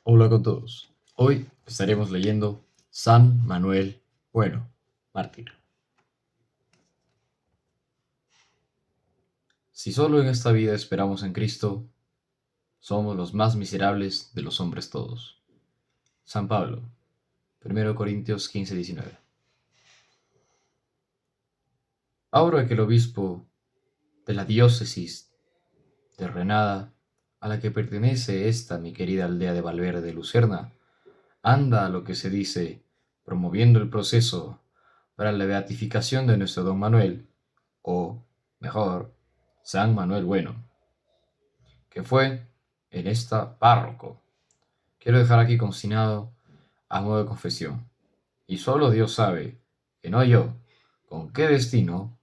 Hola con todos. Hoy estaremos leyendo San Manuel Bueno, mártir. Si solo en esta vida esperamos en Cristo, somos los más miserables de los hombres todos. San Pablo, 1 Corintios 15-19. Ahora que el obispo de la diócesis de Renada, a la que pertenece esta mi querida aldea de Valverde de Lucerna, anda a lo que se dice promoviendo el proceso para la beatificación de nuestro don Manuel, o, mejor, San Manuel Bueno, que fue en esta párroco. Quiero dejar aquí consignado a modo de confesión, y solo Dios sabe, que no yo, con qué destino,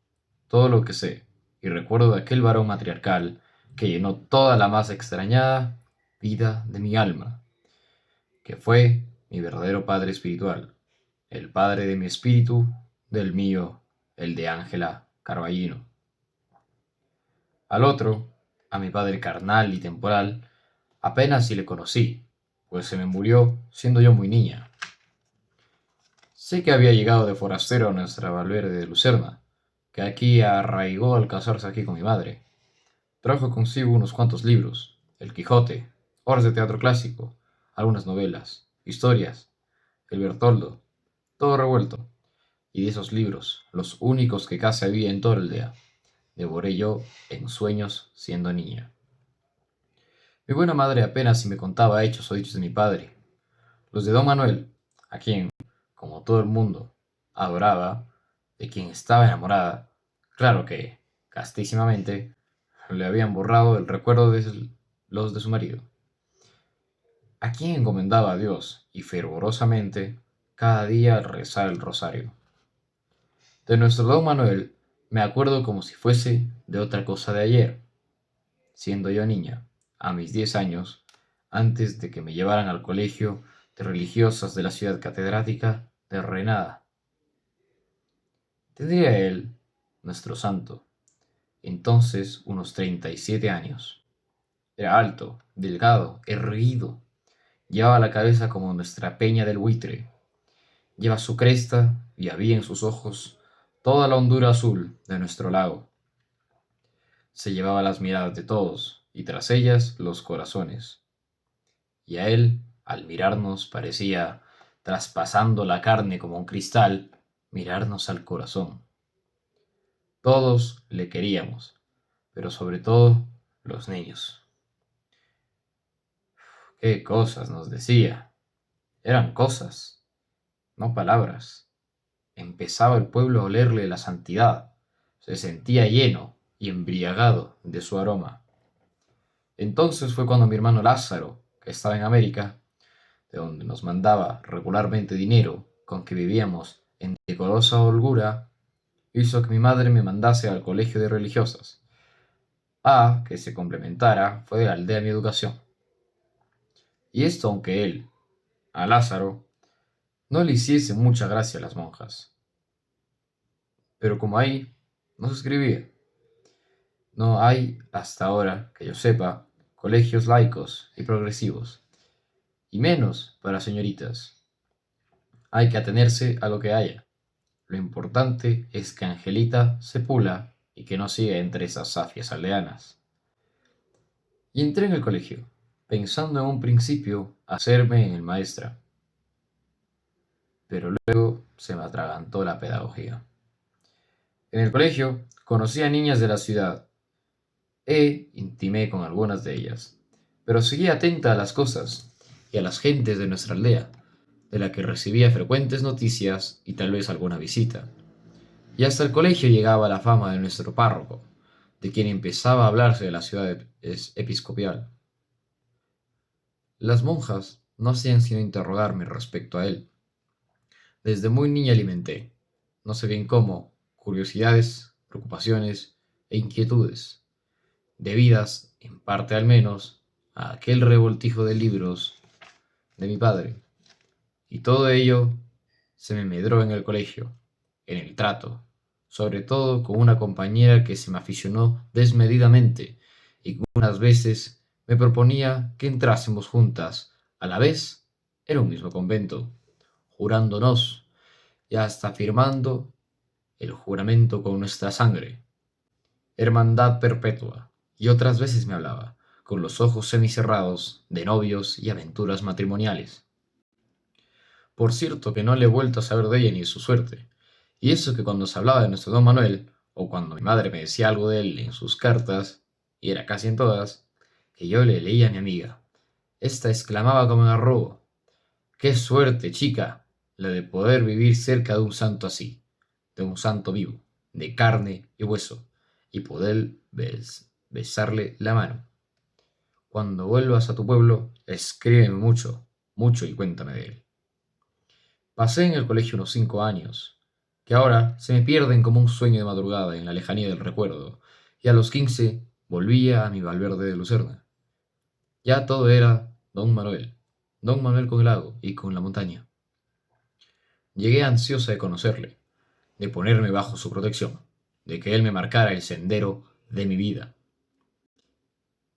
todo lo que sé, y recuerdo de aquel varón matriarcal que llenó toda la más extrañada vida de mi alma, que fue mi verdadero padre espiritual, el padre de mi espíritu, del mío, el de Ángela Carballino. Al otro, a mi padre carnal y temporal, apenas si le conocí, pues se me murió siendo yo muy niña. Sé que había llegado de forastero a nuestra Valverde de Lucerna, que aquí arraigó al casarse aquí con mi madre. Trajo consigo unos cuantos libros, El Quijote, obras de teatro clásico, algunas novelas, historias, el Bertoldo, todo revuelto. Y de esos libros, los únicos que casi había en toda la aldea, devoré yo en sueños siendo niña. Mi buena madre apenas si me contaba hechos o dichos de mi padre, los de don Manuel, a quien, como todo el mundo, adoraba, de quien estaba enamorada, claro que, castísimamente, le habían borrado el recuerdo de los de su marido, a quien encomendaba a Dios y fervorosamente cada día al rezar el rosario. De nuestro don Manuel me acuerdo como si fuese de otra cosa de ayer, siendo yo niña, a mis 10 años, antes de que me llevaran al colegio de religiosas de la ciudad catedrática de Renada. Tendría él, nuestro santo, entonces unos 37 años. Era alto, delgado, erguido, llevaba la cabeza como nuestra peña del buitre, lleva su cresta y había en sus ojos toda la hondura azul de nuestro lago. Se llevaba las miradas de todos, y tras ellas los corazones. Y a él, al mirarnos, parecía, traspasando la carne como un cristal, mirarnos al corazón. Todos le queríamos, pero sobre todo los niños. Qué cosas nos decía. Eran cosas, no palabras. Empezaba el pueblo a olerle la santidad. Se sentía lleno y embriagado de su aroma. Entonces fue cuando mi hermano Lázaro, que estaba en América, de donde nos mandaba regularmente dinero con que vivíamos en decorosa holgura, hizo que mi madre me mandase al colegio de religiosas, a que se complementara fue de la aldea mi educación. Y esto aunque él, a Lázaro, no le hiciese mucha gracia a las monjas. Pero como ahí no se escribía, no hay hasta ahora, que yo sepa, colegios laicos y progresivos, y menos para señoritas. Hay que atenerse a lo que haya. Lo importante es que Angelita se pula y que no siga entre esas safias aldeanas. Y entré en el colegio, pensando en un principio hacerme en el maestra, pero luego se me atragantó la pedagogía. En el colegio conocí a niñas de la ciudad intimé con algunas de ellas, pero seguía atenta a las cosas y a las gentes de nuestra aldea, de la que recibía frecuentes noticias y tal vez alguna visita. Y hasta el colegio llegaba la fama de nuestro párroco, de quien empezaba a hablarse de la ciudad episcopal. Las monjas no hacían sino interrogarme respecto a él. Desde muy niña alimenté, no sé bien cómo, curiosidades, preocupaciones e inquietudes, debidas, en parte al menos, a aquel revoltijo de libros de mi padre. Y todo ello se me medró en el colegio, en el trato, sobre todo con una compañera que se me aficionó desmedidamente y que unas veces me proponía que entrásemos juntas A la vez, era un mismo convento, jurándonos y hasta firmando el juramento con nuestra sangre. Hermandad perpetua. Y otras veces me hablaba, con los ojos semicerrados, de novios y aventuras matrimoniales. Por cierto que no le he vuelto a saber de ella ni de su suerte. Y eso que cuando se hablaba de nuestro don Manuel, o cuando mi madre me decía algo de él en sus cartas, y era casi en todas, que yo le leía a mi amiga, ésta exclamaba como en arrobo: ¡qué suerte, chica, la de poder vivir cerca de un santo así, de un santo vivo, de carne y hueso, y poder besarle la mano! Cuando vuelvas a tu pueblo, escríbeme mucho, mucho y cuéntame de él. Pasé en el colegio unos 5 años, que ahora se me pierden como un sueño de madrugada en la lejanía del recuerdo, y a los 15 volvía a mi Valverde de Lucerna. Ya todo era Don Manuel con el lago y con la montaña. Llegué ansiosa de conocerle, de ponerme bajo su protección, de que él me marcara el sendero de mi vida.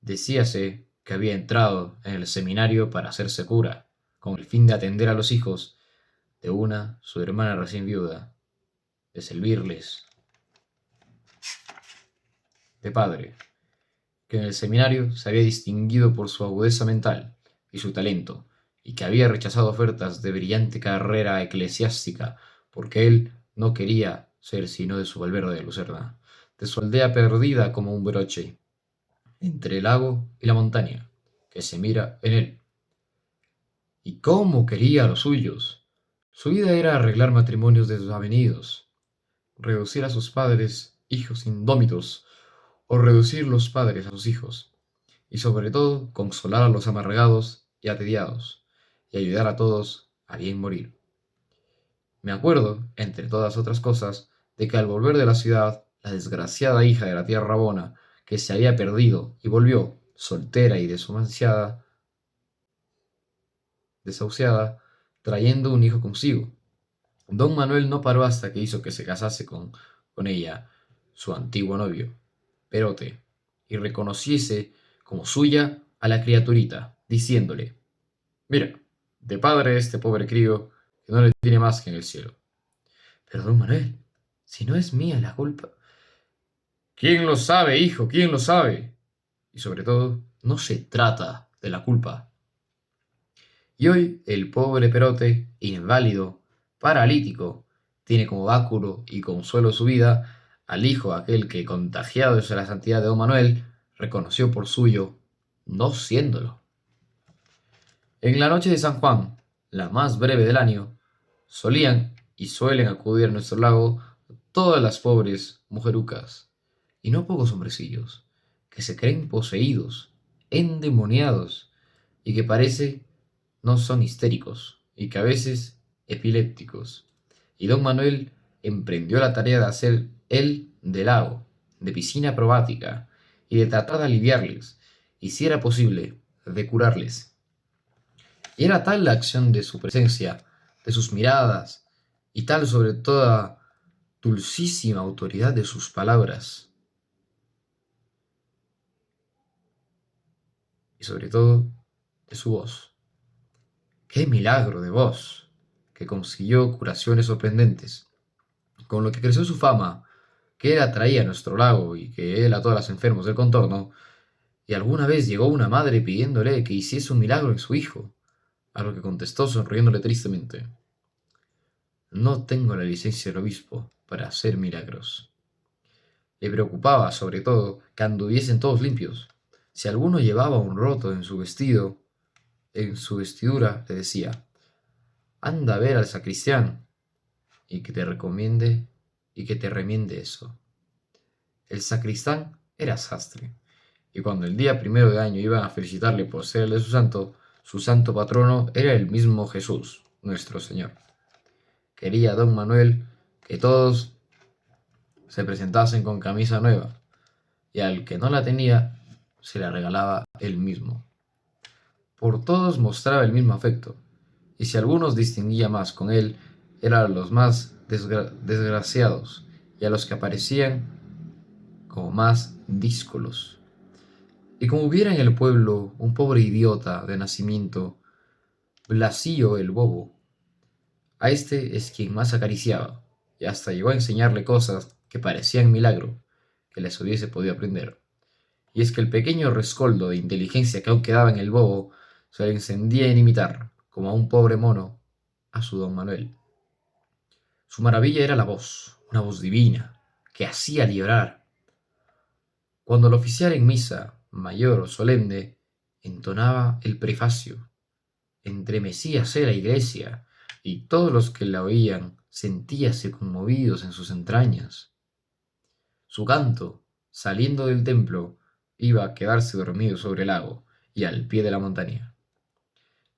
Decíase que había entrado en el seminario para hacerse cura, con el fin de atender a los hijos de su hermana recién viuda, de servirles de padre, que en el seminario se había distinguido por su agudeza mental y su talento, y que había rechazado ofertas de brillante carrera eclesiástica, porque él no quería ser sino de su Valverde de Lucerna, de su aldea perdida como un broche, entre el lago y la montaña, que se mira en él. Y cómo quería a los suyos. Su vida era arreglar matrimonios desavenidos, reducir a sus padres hijos indómitos, o reducir los padres a sus hijos, y sobre todo consolar a los amargados y atediados, y ayudar a todos a bien morir. Me acuerdo, entre todas otras cosas, de que al volver de la ciudad, la desgraciada hija de la tía Rabona, que se había perdido y volvió, soltera y desahuciada, trayendo un hijo consigo. Don Manuel no paró hasta que hizo que se casase con ella, su antiguo novio, Perote, y reconociese como suya a la criaturita, diciéndole: mira, de padre este pobre crío, que no le tiene más que en el cielo. Pero don Manuel, si no es mía la culpa. ¿Quién lo sabe, hijo? ¿Quién lo sabe? Y sobre todo, no se trata de la culpa. Y hoy el pobre Perote, inválido, paralítico, tiene como báculo y consuelo su vida al hijo aquel que, contagiado de la santidad de don Manuel, reconoció por suyo, no siéndolo. En la noche de San Juan, la más breve del año, solían y suelen acudir a nuestro lago todas las pobres mujerucas, y no pocos hombrecillos, que se creen poseídos, endemoniados, y que parece no son histéricos, y que a veces epilépticos. Y don Manuel emprendió la tarea de hacer él de lago, de piscina probática, y de tratar de aliviarles, y si era posible, de curarles. Y era tal la acción de su presencia, de sus miradas, y tal sobre toda dulcísima autoridad de sus palabras, y sobre todo de su voz. ¡Qué milagro de voz! Que consiguió curaciones sorprendentes, con lo que creció su fama, que él atraía a nuestro lago y que él a todos los enfermos del contorno, y alguna vez llegó una madre pidiéndole que hiciese un milagro en su hijo, a lo que contestó sonriéndole tristemente: no tengo la licencia del obispo para hacer milagros. Le preocupaba, sobre todo, que anduviesen todos limpios. Si alguno llevaba un roto en su vestidura, le decía: anda a ver al sacristán y que te recomiende y que te remiende eso. El sacristán era sastre, y cuando el día 1 de año iban a felicitarle por ser el de su santo patrono era el mismo Jesús, nuestro Señor. Quería don Manuel que todos se presentasen con camisa nueva, y al que no la tenía, se la regalaba él mismo. Por todos mostraba el mismo afecto, y si algunos distinguía más con él, eran a los más desgraciados, y a los que aparecían como más díscolos. Y como hubiera en el pueblo un pobre idiota de nacimiento, Blasío el bobo. A este es quien más acariciaba, y hasta llegó a enseñarle cosas que parecían milagro que les hubiese podido aprender. Y es que el pequeño rescoldo de inteligencia que aún quedaba en el bobo se le encendía en imitar, como a un pobre mono, a su don Manuel. Su maravilla era la voz, una voz divina, que hacía llorar. Cuando el oficial en misa, mayor o solemne, entonaba el prefacio, entremecíase la iglesia, y todos los que la oían sentíase conmovidos en sus entrañas. Su canto, saliendo del templo, iba a quedarse dormido sobre el lago y al pie de la montaña.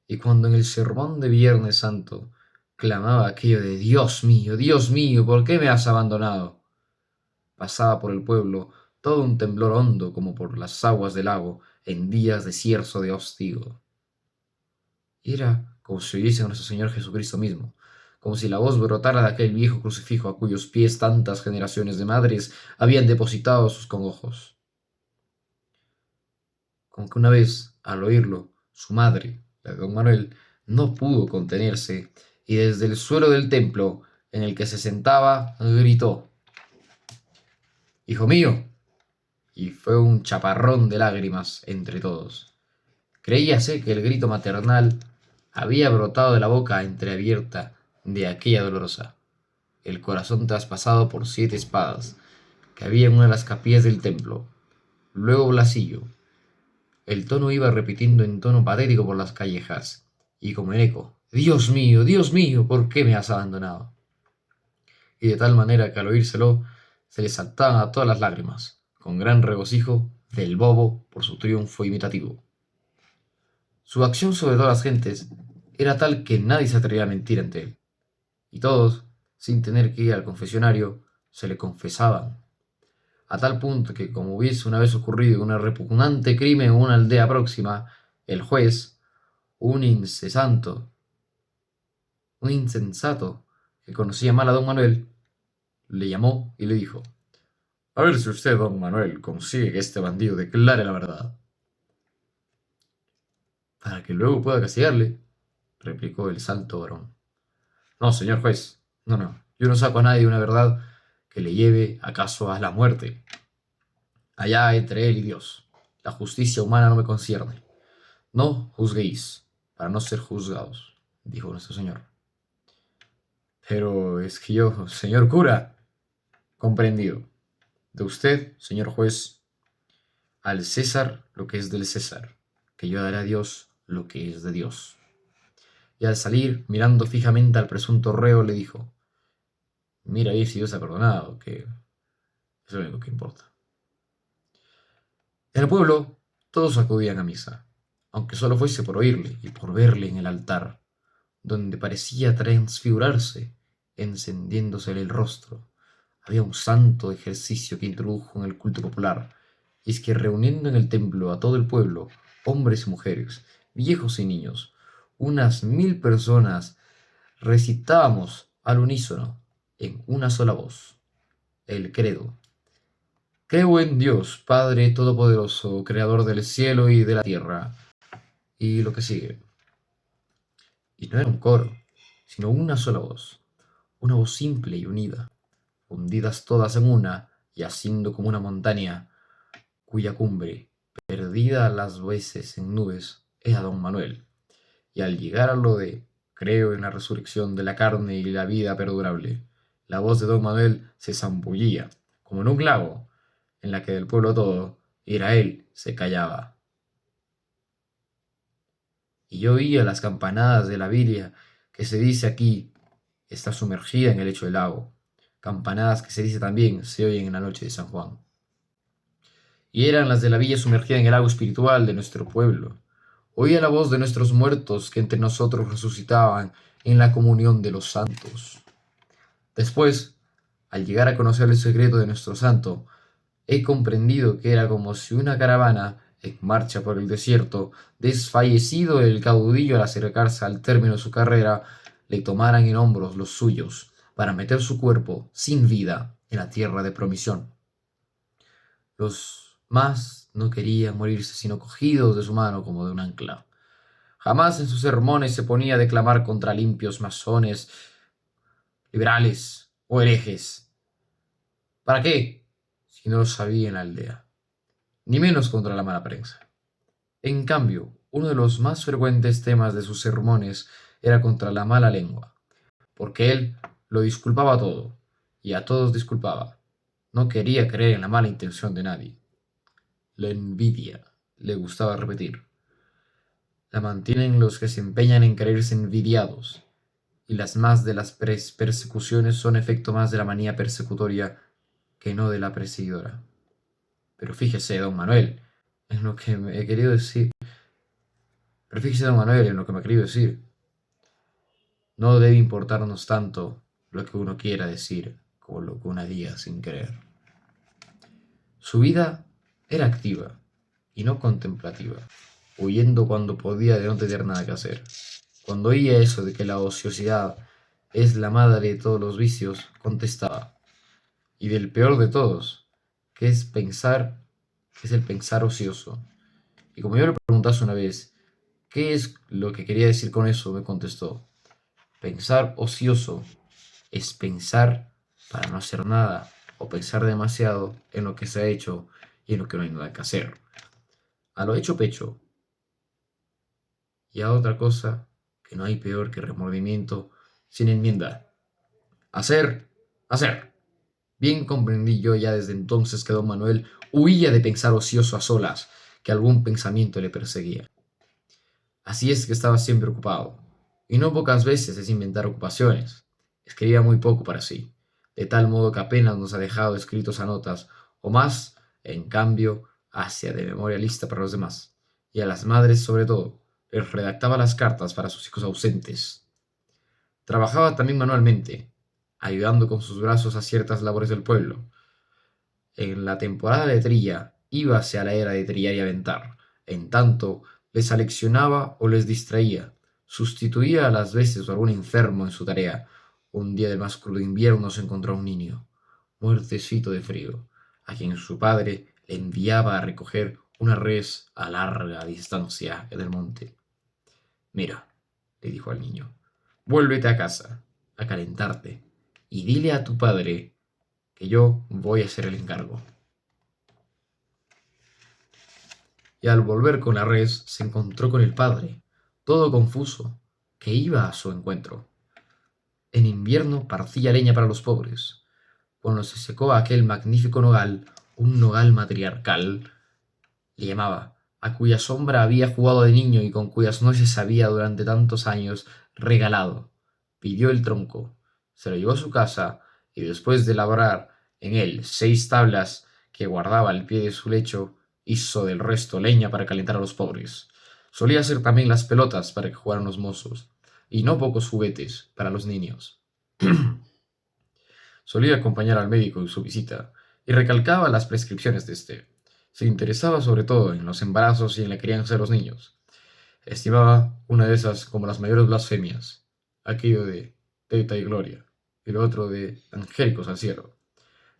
Y cuando en el sermón de Viernes Santo clamaba aquello de Dios mío, ¿por qué me has abandonado? Pasaba por el pueblo todo un temblor hondo como por las aguas del lago en días de cierzo de hostigo. Y era como si oyese a nuestro Señor Jesucristo mismo, como si la voz brotara de aquel viejo crucifijo a cuyos pies tantas generaciones de madres habían depositado sus congojos. Como que una vez, al oírlo, su madre, la de don Manuel, no pudo contenerse y desde el suelo del templo en el que se sentaba gritó: «¡Hijo mío!» Y fue un chaparrón de lágrimas entre todos. Creíase que el grito maternal había brotado de la boca entreabierta de aquella dolorosa, el corazón traspasado por 7 espadas que había en una de las capillas del templo. Luego Blasillo. El tono iba repitiendo en tono patético por las callejas, y como en eco: Dios mío, ¿por qué me has abandonado? Y de tal manera que al oírselo se le saltaban a todas las lágrimas, con gran regocijo del bobo por su triunfo imitativo. Su acción sobre todas las gentes era tal que nadie se atrevía a mentir ante él, y todos, sin tener que ir al confesionario, se le confesaban, a tal punto que, como hubiese una vez ocurrido un repugnante crimen en una aldea próxima, el juez, un un insensato que conocía mal a don Manuel, le llamó y le dijo: «A ver si usted, don Manuel, consigue que este bandido declare la verdad». «Para que luego pueda castigarle», replicó el santo varón. «No, señor juez, no, yo no saco a nadie una verdad que le lleve acaso a la muerte. Allá entre él y Dios. La justicia humana no me concierne. No juzguéis, para no ser juzgados», dijo nuestro Señor. «Pero es que yo, señor cura». «Comprendido. De usted, señor juez, al César lo que es del César, que yo daré a Dios lo que es de Dios». Y al salir, mirando fijamente al presunto reo, le dijo: «Mira ahí si Dios ha perdonado, que es lo único que importa». En el pueblo todos acudían a misa, aunque solo fuese por oírle y por verle en el altar, donde parecía transfigurarse, encendiéndosele el rostro. Había un santo ejercicio que introdujo en el culto popular, y es que reuniendo en el templo a todo el pueblo, hombres y mujeres, viejos y niños, unas 1000 personas, recitábamos al unísono, en una sola voz, el credo. Creo en Dios, Padre Todopoderoso, Creador del cielo y de la tierra. Y lo que sigue. Y no era un coro, sino una sola voz, una voz simple y unida, fundidas todas en una, y haciendo como una montaña, cuya cumbre, perdida las veces en nubes, era don Manuel. Y al llegar a lo de creo en la resurrección de la carne y la vida perdurable, la voz de don Manuel se zambullía, como en un lago, en la que del pueblo todo, era él, se callaba. Y yo oía las campanadas de la viria, que se dice aquí está sumergida en el lecho del lago, campanadas que se dice también se oyen en la noche de San Juan. Y eran las de la villa sumergida en el lago espiritual de nuestro pueblo. Oía la voz de nuestros muertos que entre nosotros resucitaban en la comunión de los santos. Después, al llegar a conocer el secreto de nuestro santo, he comprendido que era como si una caravana, en marcha por el desierto, desfallecido el caudillo al acercarse al término de su carrera, le tomaran en hombros los suyos, para meter su cuerpo, sin vida, en la tierra de promisión. Los más no querían morirse sino cogidos de su mano como de un ancla. Jamás en sus sermones se ponía a declamar contra limpios masones, liberales o herejes. ¿Para qué? Si no lo sabía en la aldea. Ni menos contra la mala prensa. En cambio, uno de los más frecuentes temas de sus sermones era contra la mala lengua, porque él lo disculpaba todo, y a todos disculpaba. No quería creer en la mala intención de nadie. La envidia, le gustaba repetir, la mantienen los que se empeñan en creerse envidiados, y las más de las persecuciones son efecto más de la manía persecutoria que no de la perseguidora. Pero fíjese, don Manuel, en lo que me he querido decir. Pero fíjese, don Manuel, en lo que me ha querido decir. No debe importarnos tanto lo que uno quiera decir como lo que uno diga sin querer. Su vida era activa y no contemplativa, huyendo cuando podía de no tener nada que hacer. Cuando oía eso de que la ociosidad es la madre de todos los vicios, contestaba, y del peor de todos, que es pensar, que es el pensar ocioso. Y como yo le preguntase una vez, ¿qué es lo que quería decir con eso? Me contestó, pensar ocioso es pensar para no hacer nada o pensar demasiado en lo que se ha hecho y en lo que no hay nada que hacer. A lo hecho pecho y a otra cosa que no hay peor que remordimiento sin enmienda. Hacer, hacer. Bien comprendí yo ya desde entonces que don Manuel huía de pensar ocioso a solas, que algún pensamiento le perseguía. Así es que estaba siempre ocupado, y no pocas veces es inventar ocupaciones. Escribía muy poco para sí, de tal modo que apenas nos ha dejado escritos a notas, o más, en cambio, hacia de memoria lista para los demás, y a las madres sobre todo, les redactaba las cartas para sus hijos ausentes. Trabajaba también manualmente, ayudando con sus brazos a ciertas labores del pueblo. En la temporada de trilla, íbase a la era de trillar y aventar. En tanto, les aleccionaba o les distraía. Sustituía a las veces a algún enfermo en su tarea. Un día del más crudo invierno se encontró un niño, muertecito de frío, a quien su padre le enviaba a recoger una res a larga distancia del monte. Mira, le dijo al niño, vuélvete a casa, a calentarte, y dile a tu padre que yo voy a hacer el encargo. Y al volver con la res se encontró con el padre, todo confuso, que iba a su encuentro. En invierno partía leña para los pobres. Cuando se secó aquel magnífico nogal, un nogal matriarcal, le llamaba, a cuya sombra había jugado de niño y con cuyas noches había durante tantos años regalado. Pidió el tronco, se lo llevó a su casa y después de labrar en él 6 tablas que guardaba al pie de su lecho, hizo del resto leña para calentar a los pobres. Solía hacer también las pelotas para que jugaran los mozos, y no pocos juguetes para los niños. Solía acompañar al médico en su visita, y recalcaba las prescripciones de éste. Se interesaba sobre todo en los embarazos y en la crianza de los niños. Estimaba una de esas como las mayores blasfemias, aquello de Teta y Gloria, y lo otro de Angélicos al cielo.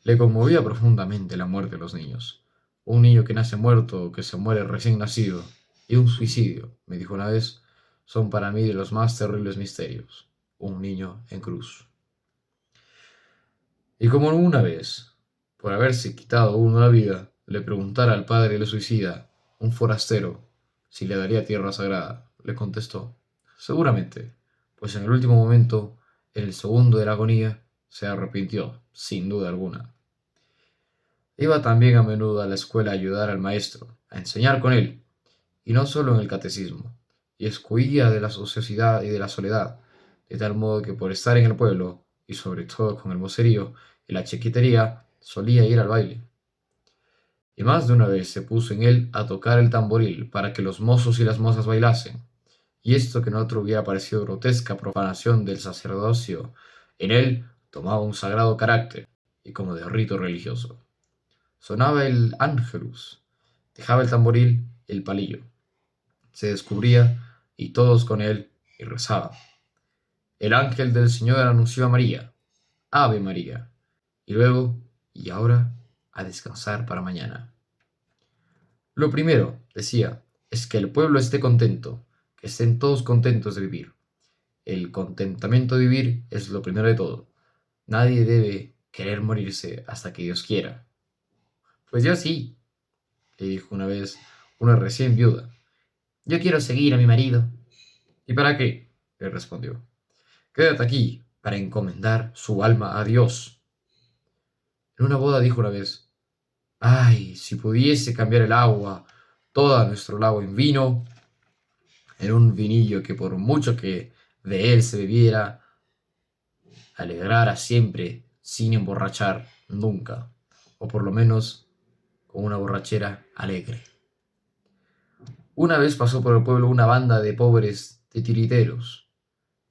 Le conmovía profundamente la muerte de los niños. Un niño que nace muerto o que se muere recién nacido, y un suicidio, me dijo una vez, son para mí de los más terribles misterios. Un niño en cruz. Y como una vez, por haberse quitado uno la vida, le preguntara al padre del suicida, un forastero, si le daría tierra sagrada, le contestó, seguramente, pues en el último momento, en el segundo de la agonía, se arrepintió, sin duda alguna. Iba también a menudo a la escuela a ayudar al maestro, a enseñar con él, y no solo en el catecismo, y escuía de la ociosidad y de la soledad, de tal modo que por estar en el pueblo, y sobre todo con el mocerío y la chiquitería, solía ir al baile. Y más de una vez se puso en él a tocar el tamboril para que los mozos y las mozas bailasen, y esto que en otro hubiera parecido grotesca profanación del sacerdocio, en él tomaba un sagrado carácter, y como de rito religioso. Sonaba el ángelus, dejaba el tamboril el palillo, se descubría y todos con él y rezaba. El ángel del Señor anunció a María, Ave María, y luego, y ahora, a descansar para mañana. Lo primero, decía, es que el pueblo esté contento, que estén todos contentos de vivir. El contentamiento de vivir es lo primero de todo. Nadie debe querer morirse hasta que Dios quiera. Pues yo sí, le dijo una vez una recién viuda. Yo quiero seguir a mi marido. ¿Y para qué? Le respondió. Quédate aquí para encomendar su alma a Dios. En una boda dijo una vez, ay, si pudiese cambiar el agua, toda nuestro lago en vino, en un vinillo que por mucho que de él se bebiera, alegrara siempre sin emborrachar nunca, o por lo menos con una borrachera alegre. Una vez pasó por el pueblo una banda de pobres titiriteros.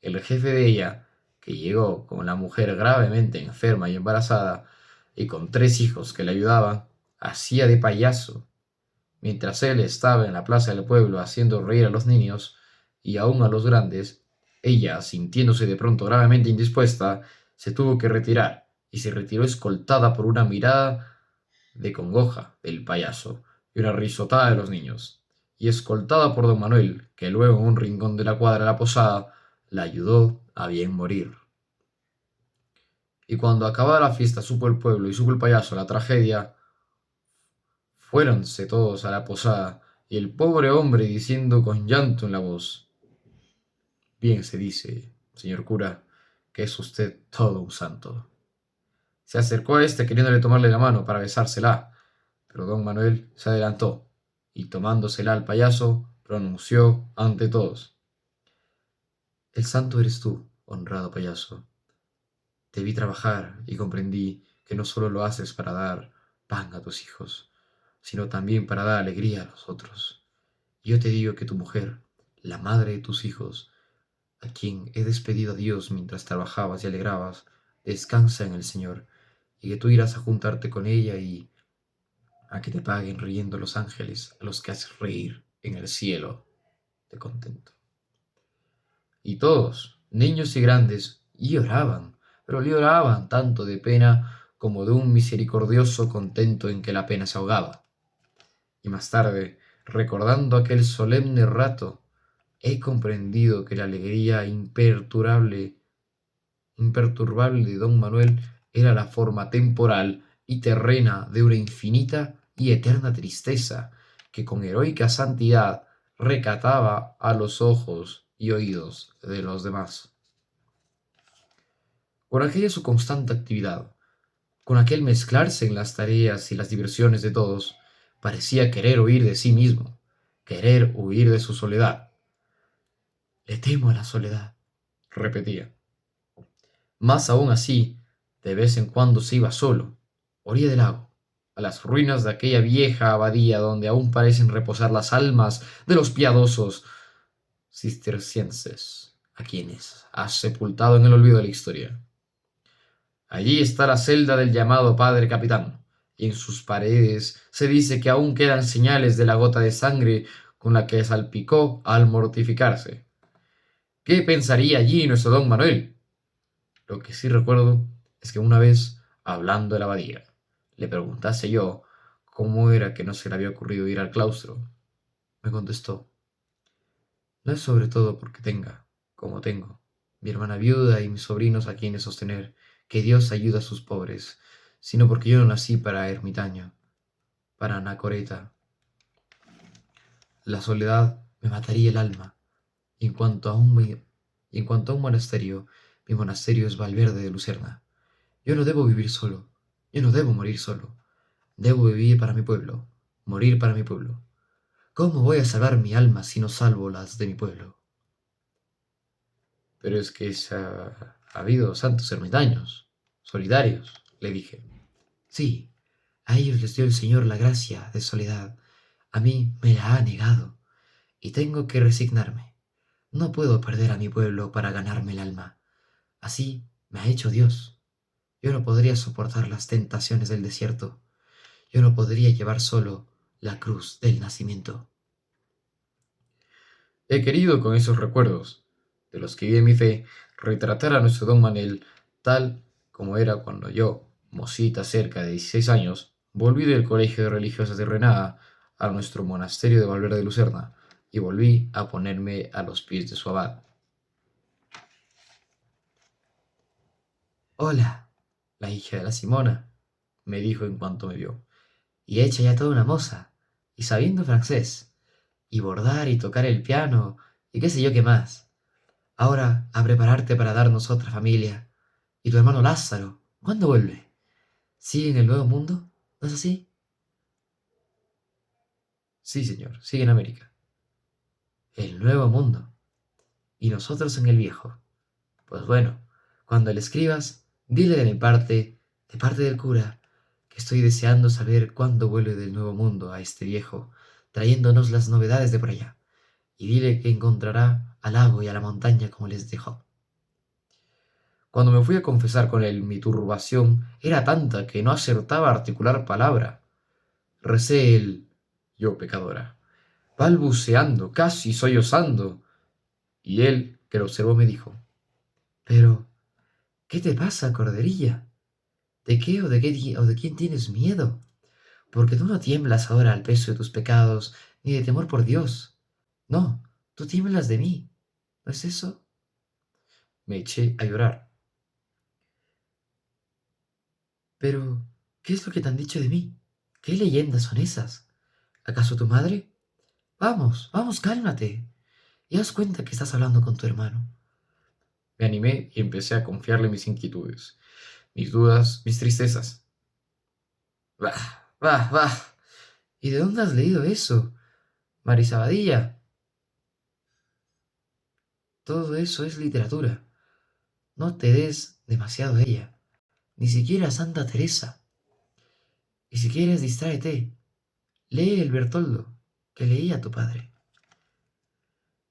El jefe de ella, que llegó con la mujer gravemente enferma y embarazada, y con 3 hijos que le ayudaban, hacía de payaso. Mientras él estaba en la plaza del pueblo haciendo reír a los niños y aún a los grandes, ella, sintiéndose de pronto gravemente indispuesta, se tuvo que retirar, y se retiró escoltada por una mirada de congoja del payaso y una risotada de los niños, y escoltada por don Manuel, que luego en un rincón de la cuadra de la posada la ayudó a bien morir. Y cuando acabada la fiesta supo el pueblo y supo el payaso la tragedia, fuéronse todos a la posada, y el pobre hombre diciendo con llanto en la voz, bien se dice, señor cura, que es usted todo un santo. Se acercó a éste queriéndole tomarle la mano para besársela, pero don Manuel se adelantó, y tomándosela al payaso, pronunció ante todos, el santo eres tú, honrado payaso. Te vi trabajar y comprendí que no solo lo haces para dar pan a tus hijos, sino también para dar alegría a los otros. Yo te digo que tu mujer, la madre de tus hijos, a quien he despedido a Dios mientras trabajabas y alegrabas, descansa en el Señor, y que tú irás a juntarte con ella y a que te paguen riendo los ángeles a los que haces reír en el cielo de contento. Y todos, niños y grandes, lloraban, pero lloraban tanto de pena como de un misericordioso contento en que la pena se ahogaba. Y más tarde, recordando aquel solemne rato, he comprendido que la alegría imperturbable de don Manuel era la forma temporal y terrena de una infinita y eterna tristeza que con heroica santidad recataba a los ojos y oídos de los demás. Con aquella su constante actividad, con aquel mezclarse en las tareas y las diversiones de todos, parecía querer huir de sí mismo, querer huir de su soledad. Le temo a la soledad, repetía. Más aún así, de vez en cuando se iba solo, orilla del lago, a las ruinas de aquella vieja abadía donde aún parecen reposar las almas de los piadosos cistercienses, a quienes has sepultado en el olvido de la historia. Allí está la celda del llamado Padre Capitán, y en sus paredes se dice que aún quedan señales de la gota de sangre con la que salpicó al mortificarse. ¿Qué pensaría allí nuestro don Manuel? Lo que sí recuerdo es que una vez, hablando de la abadía, le preguntase yo cómo era que no se le había ocurrido ir al claustro. Me contestó, no es sobre todo porque tenga, como tengo, mi hermana viuda y mis sobrinos a quienes sostener, que Dios ayuda a sus pobres, sino porque yo no nací para ermitaño, para anacoreta. La soledad me mataría el alma, y en cuanto a un monasterio, mi monasterio es Valverde de Lucerna. Yo no debo vivir solo, yo no debo morir solo. Debo vivir para mi pueblo, morir para mi pueblo. ¿Cómo voy a salvar mi alma si no salvo las de mi pueblo? Pero es que ha habido santos ermitaños, solidarios, le dije. Sí, a ellos les dio el Señor la gracia de soledad. A mí me la ha negado, y tengo que resignarme. No puedo perder a mi pueblo para ganarme el alma. Así me ha hecho Dios. Yo no podría soportar las tentaciones del desierto. Yo no podría llevar solo la cruz del nacimiento. He querido con esos recuerdos, de los que vive mi fe, retratar a nuestro don Manuel tal como era cuando yo, mocita cerca de 16 años, volví del colegio de religiosas de Renada a nuestro monasterio de Valverde de Lucerna, y volví a ponerme a los pies de su abad. «Hola, la hija de la Simona», me dijo en cuanto me vio, «y hecha ya toda una moza, y sabiendo francés, y bordar y tocar el piano, y qué sé yo qué más. Ahora a prepararte para darnos otra familia. Y tu hermano Lázaro, ¿cuándo vuelve? ¿Sigue en el Nuevo Mundo? ¿No es así?» «Sí, señor, sigue en América». «El Nuevo Mundo. Y nosotros en el Viejo. Pues bueno, cuando le escribas, dile de parte del cura, que estoy deseando saber cuándo vuelve del Nuevo Mundo a este viejo, trayéndonos las novedades de por allá. Y dile que encontrará al lago y a la montaña como les dejó». Cuando me fui a confesar con él, mi turbación era tanta que no acertaba a articular palabra. Recé el yo pecadora, balbuceando, casi sollozando, y él, que lo observó, me dijo: «Pero, ¿qué te pasa, corderilla? ¿De qué o de quién tienes miedo? Porque tú no tiemblas ahora al peso de tus pecados, ni de temor por Dios. No, tú tiemblas de mí. ¿No es eso?» Me eché a llorar. «Pero, ¿qué es lo que te han dicho de mí? ¿Qué leyendas son esas? ¿Acaso tu madre? Vamos, vamos, cálmate. Y haz cuenta que estás hablando con tu hermano». Me animé y empecé a confiarle mis inquietudes, mis dudas, mis tristezas. Bah, bah, bah. ¿Y de dónde has leído eso, Marisabadilla? Todo eso es literatura. No te des demasiado a ella, ni siquiera a Santa Teresa. Y si quieres, distráete. Lee el Bertoldo, que leía tu padre.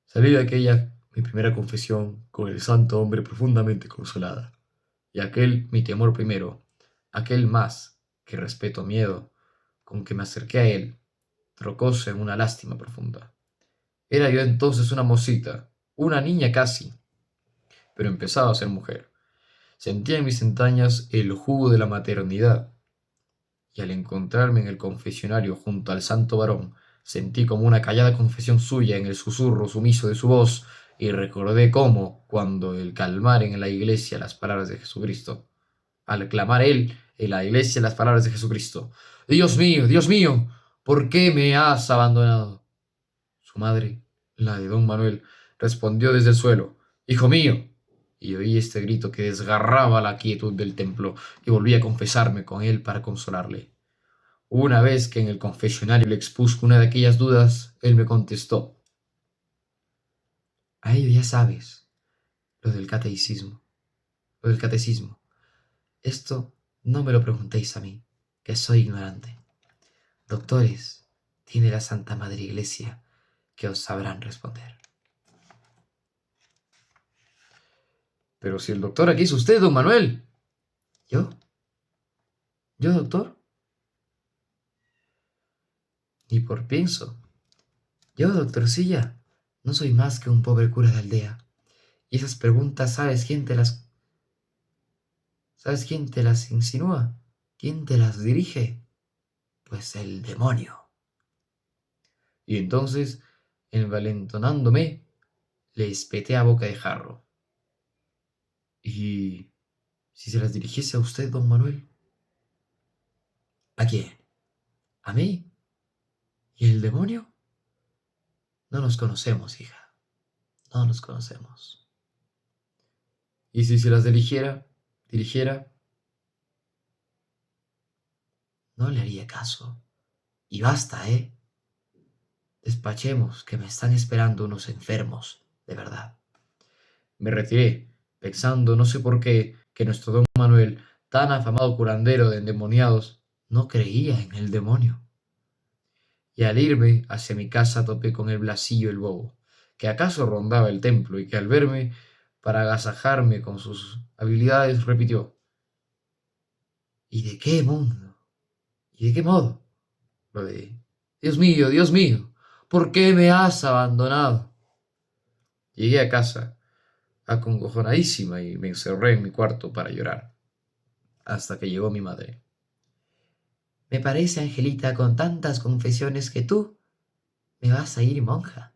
Salí de aquella, mi primera confesión, con el santo hombre profundamente consolada. Y aquel mi temor primero, aquel más que respeto miedo, con que me acerqué a él, trocóse en una lástima profunda. Era yo entonces una mocita, una niña casi, pero empezaba a ser mujer. Sentía en mis entrañas el jugo de la maternidad, y al encontrarme en el confesionario junto al santo varón, sentí como una callada confesión suya en el susurro sumiso de su voz, y recordé cómo, cuando el calmar en la iglesia las palabras de Jesucristo, al clamar él en la iglesia las palabras de Jesucristo: Dios mío, ¿por qué me has abandonado?». Su madre, la de don Manuel, respondió desde el suelo: «Hijo mío». Y oí este grito que desgarraba la quietud del templo, y volví a confesarme con él para consolarle. Una vez que en el confesionario le expuse una de aquellas dudas, él me contestó: «A ello ya sabes, lo del catecismo, lo del catecismo. Esto no me lo preguntéis a mí, que soy ignorante. Doctores, tiene la Santa Madre Iglesia, que os sabrán responder». «Pero si el doctor aquí es usted, don Manuel». «¿Yo? ¿Yo, doctor? Ni por pienso. Yo, doctorcilla, no soy más que un pobre cura de aldea. Y esas preguntas, ¿sabes quién te las insinúa? ¿Quién te las dirige? Pues el demonio». Y entonces, envalentonándome, le espeté a boca de jarro: «¿Y si se las dirigiese a usted, don Manuel?». «¿A quién? ¿A mí? ¿Y el demonio? No nos conocemos, hija, no nos conocemos». «¿Y si se las dirigiera?». «No le haría caso. Y basta, ¿eh? Despachemos, que me están esperando unos enfermos, de verdad». Me retiré, pensando, no sé por qué, que nuestro don Manuel, tan afamado curandero de endemoniados, no creía en el demonio. Y al irme hacia mi casa topé con el Blasillo el bobo, que acaso rondaba el templo y que al verme, para agasajarme con sus habilidades, repitió: «¿Y de qué mundo? ¿Y de qué modo?». Lo de Dios mío, ¿por qué me has abandonado?». Llegué a casa, acongojonadísima, y me encerré en mi cuarto para llorar, hasta que llegó mi madre. «Me parece, Angelita, con tantas confesiones, que tú me vas a ir monja».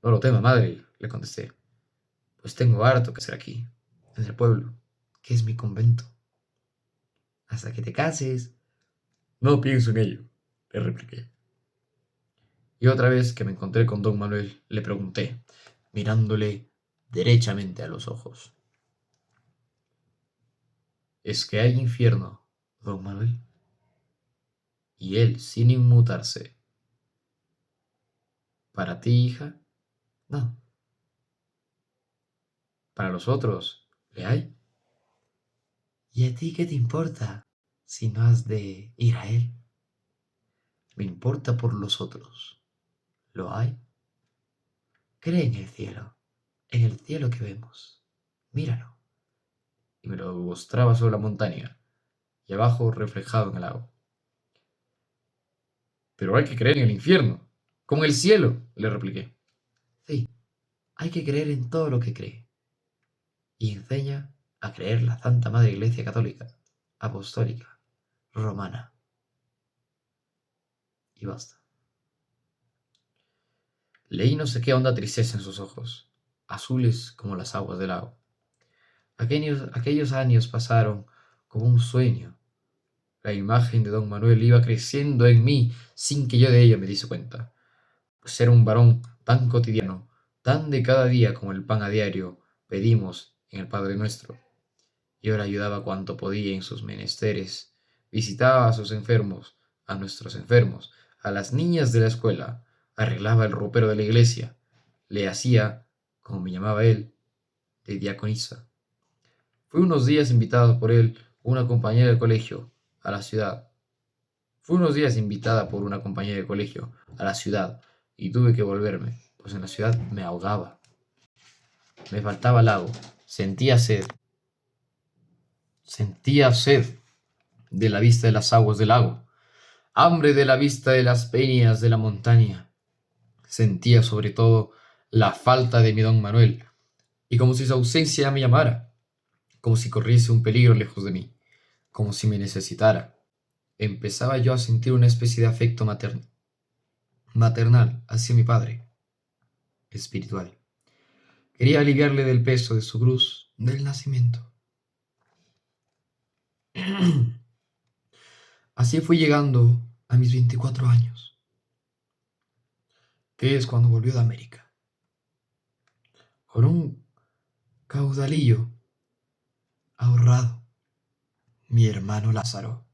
No lo tema, madre, le contesté, pues tengo harto que hacer aquí, en el pueblo, que es mi convento. Hasta que te cases. No pienso en ello, le repliqué. Y otra vez que me encontré con don Manuel, le pregunté, mirándole derechamente a los ojos. ¿Es que hay infierno, don Manuel? Y él, sin inmutarse, ¿para ti, hija? No. ¿Para los otros le hay? ¿Y a ti qué te importa si no has de ir a él? Me importa por los otros. ¿Lo hay? Cree en el cielo que vemos. Míralo. Y me lo mostraba sobre la montaña, y abajo reflejado en el lago. Pero hay que creer en el infierno, como en el cielo, le repliqué. Sí, hay que creer en todo lo que cree. Y enseña a creer la Santa Madre Iglesia Católica, Apostólica, Romana. Y basta. Leí no sé qué honda tristeza en sus ojos, azules como las aguas del lago. Aquellos años pasaron como un sueño. La imagen de don Manuel iba creciendo en mí sin que yo de ello me diese cuenta, pues era un varón tan cotidiano, tan de cada día como el pan a diario pedimos en el Padre Nuestro. Y ahora ayudaba cuanto podía en sus menesteres, visitaba a sus enfermos, a nuestros enfermos, a las niñas de la escuela, arreglaba el ropero de la iglesia, le hacía, como me llamaba él, de diaconisa. Fui unos días invitado por él, una compañera de colegio, a la ciudad. Fui unos días invitada por una compañera de colegio a la ciudad y tuve que volverme, pues en la ciudad me ahogaba. Me faltaba el agua, sentía sed de la vista de las aguas del lago, hambre de la vista de las peñas de la montaña. Sentía sobre todo la falta de mi don Manuel, y como si su ausencia me llamara, como si corriese un peligro lejos de mí, como si me necesitara. Empezaba yo a sentir una especie de afecto maternal hacia mi padre, espiritual. Quería aliviarle del peso de su cruz del nacimiento. Así fui llegando a mis 24 años, que es cuando volvió de América, con un caudalillo ahorrado, mi hermano Lázaro.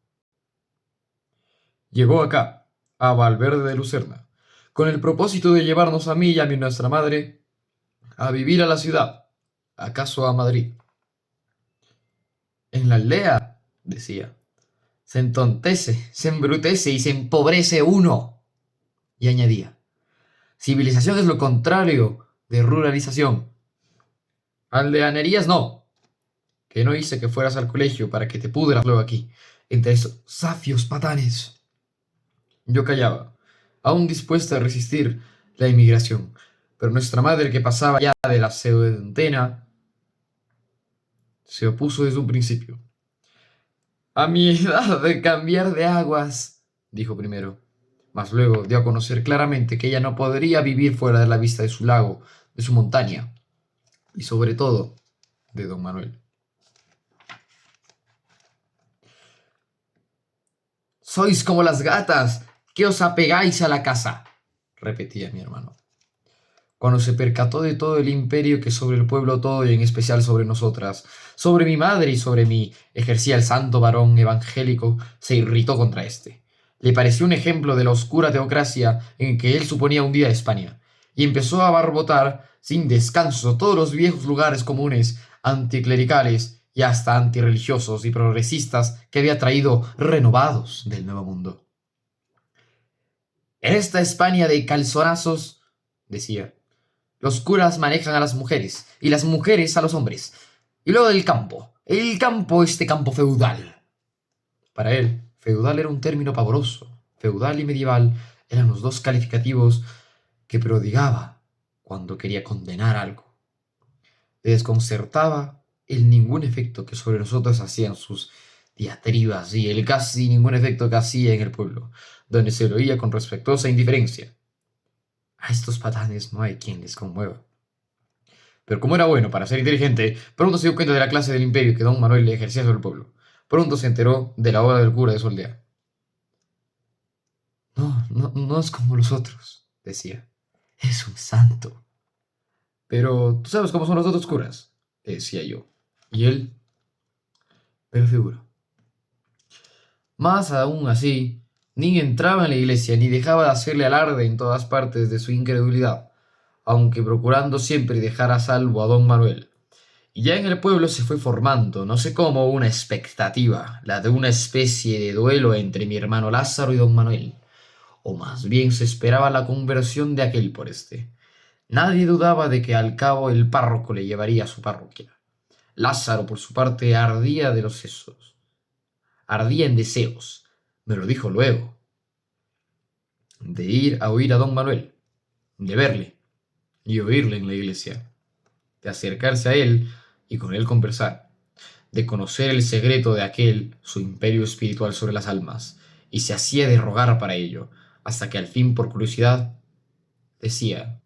Llegó acá, a Valverde de Lucerna, con el propósito de llevarnos a mí y a nuestra madre a vivir a la ciudad, acaso a Madrid. En la aldea, decía, se entontece, se embrutece y se empobrece uno. Y añadía, civilización es lo contrario de ruralización. Aldeanerías no, que no hice que fueras al colegio para que te pudras luego aquí, entre esos safios patanes. Yo callaba, aún dispuesta a resistir la inmigración, pero nuestra madre, que pasaba ya de la sedentena, se opuso desde un principio. A mi edad de cambiar de aguas, dijo primero, mas luego dio a conocer claramente que ella no podría vivir fuera de la vista de su lago, de su montaña, y sobre todo de don Manuel. Sois como las gatas, que os apegáis a la casa, repetía mi hermano. Cuando se percató de todo el imperio que sobre el pueblo todo y en especial sobre nosotras, sobre mi madre y sobre mí, ejercía el santo varón evangélico, se irritó contra éste. Le pareció un ejemplo de la oscura teocracia en que él suponía hundida a España, y empezó a barbotar sin descanso todos los viejos lugares comunes, anticlericales y hasta antirreligiosos y progresistas que había traído renovados del Nuevo Mundo. En esta España de calzonazos, decía, los curas manejan a las mujeres y las mujeres a los hombres. Y luego el campo, este campo feudal. Para él, feudal era un término pavoroso. Feudal y medieval eran los dos calificativos que prodigaba cuando quería condenar algo. Le desconcertaba el ningún efecto que sobre nosotros hacían sus diatribas y el casi ningún efecto que hacía en el pueblo, donde se lo oía con respetuosa indiferencia. A estos patanes no hay quien les conmueva. Pero como era bueno para ser inteligente, pronto se dio cuenta de la clase del imperio que don Manuel le ejercía sobre el pueblo. Pronto se enteró de la obra del cura de su aldea. No, no, no es como los otros, decía. Es un santo. Pero tú sabes cómo son los otros curas, le decía yo. Y él me lo figuró. Más aún así, ni entraba en la iglesia ni dejaba de hacerle alarde en todas partes de su incredulidad, aunque procurando siempre dejar a salvo a don Manuel. Y ya en el pueblo se fue formando, no sé cómo, una expectativa, la de una especie de duelo entre mi hermano Lázaro y don Manuel, o más bien se esperaba la conversión de aquel por este. Nadie dudaba de que al cabo el párroco le llevaría a su parroquia. Lázaro, por su parte, ardía de los sesos, ardía en deseos, me lo dijo luego, de ir a oír a don Manuel, de verle y oírle en la iglesia, de acercarse a él y con él conversar, de conocer el secreto de aquel su imperio espiritual sobre las almas, y se hacía de rogar para ello, hasta que al fin, por curiosidad, decía,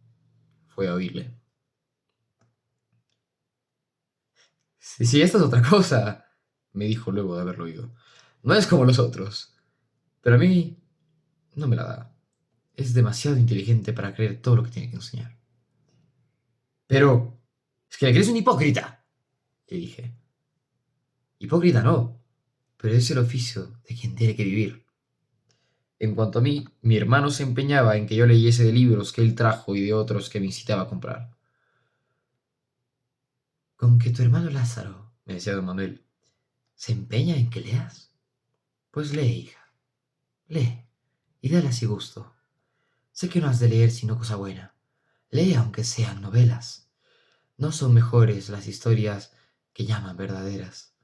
fue a oírle. Sí, sí, esta es otra cosa, me dijo luego de haberlo oído. No es como los otros, pero a mí no me la da. Es demasiado inteligente para creer todo lo que tiene que enseñar. Pero, es que le crees un hipócrita, le dije. Hipócrita no, pero es el oficio de quien tiene que vivir. En cuanto a mí, mi hermano se empeñaba en que yo leyese de libros que él trajo y de otros que me incitaba a comprar. Con que tu hermano Lázaro, me decía don Manuel, se empeña en que leas. Pues lee, hija, lee, y dale así gusto. Sé que no has de leer sino cosa buena. Lee aunque sean novelas. No son mejores las historias que llaman verdaderas.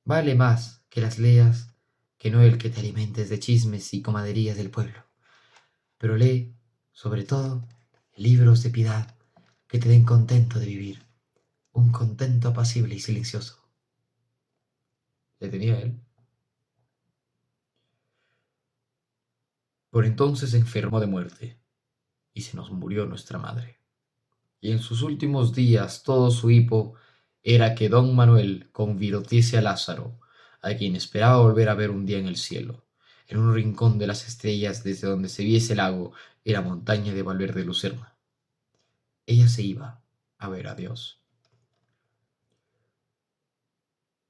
Vale más que las leas que no el que te alimentes de chismes y comaderías del pueblo. Pero lee, sobre todo, libros de piedad que te den contento de vivir, un contento apacible y silencioso. ¿Le tenía él? Por entonces se enfermó de muerte y se nos murió nuestra madre. Y en sus últimos días todo su hipo era que don Manuel convirtiese a Lázaro, a quien esperaba volver a ver un día en el cielo, en un rincón de las estrellas desde donde se viese el lago y la montaña de Valverde Lucerna. Ella se iba a ver a Dios.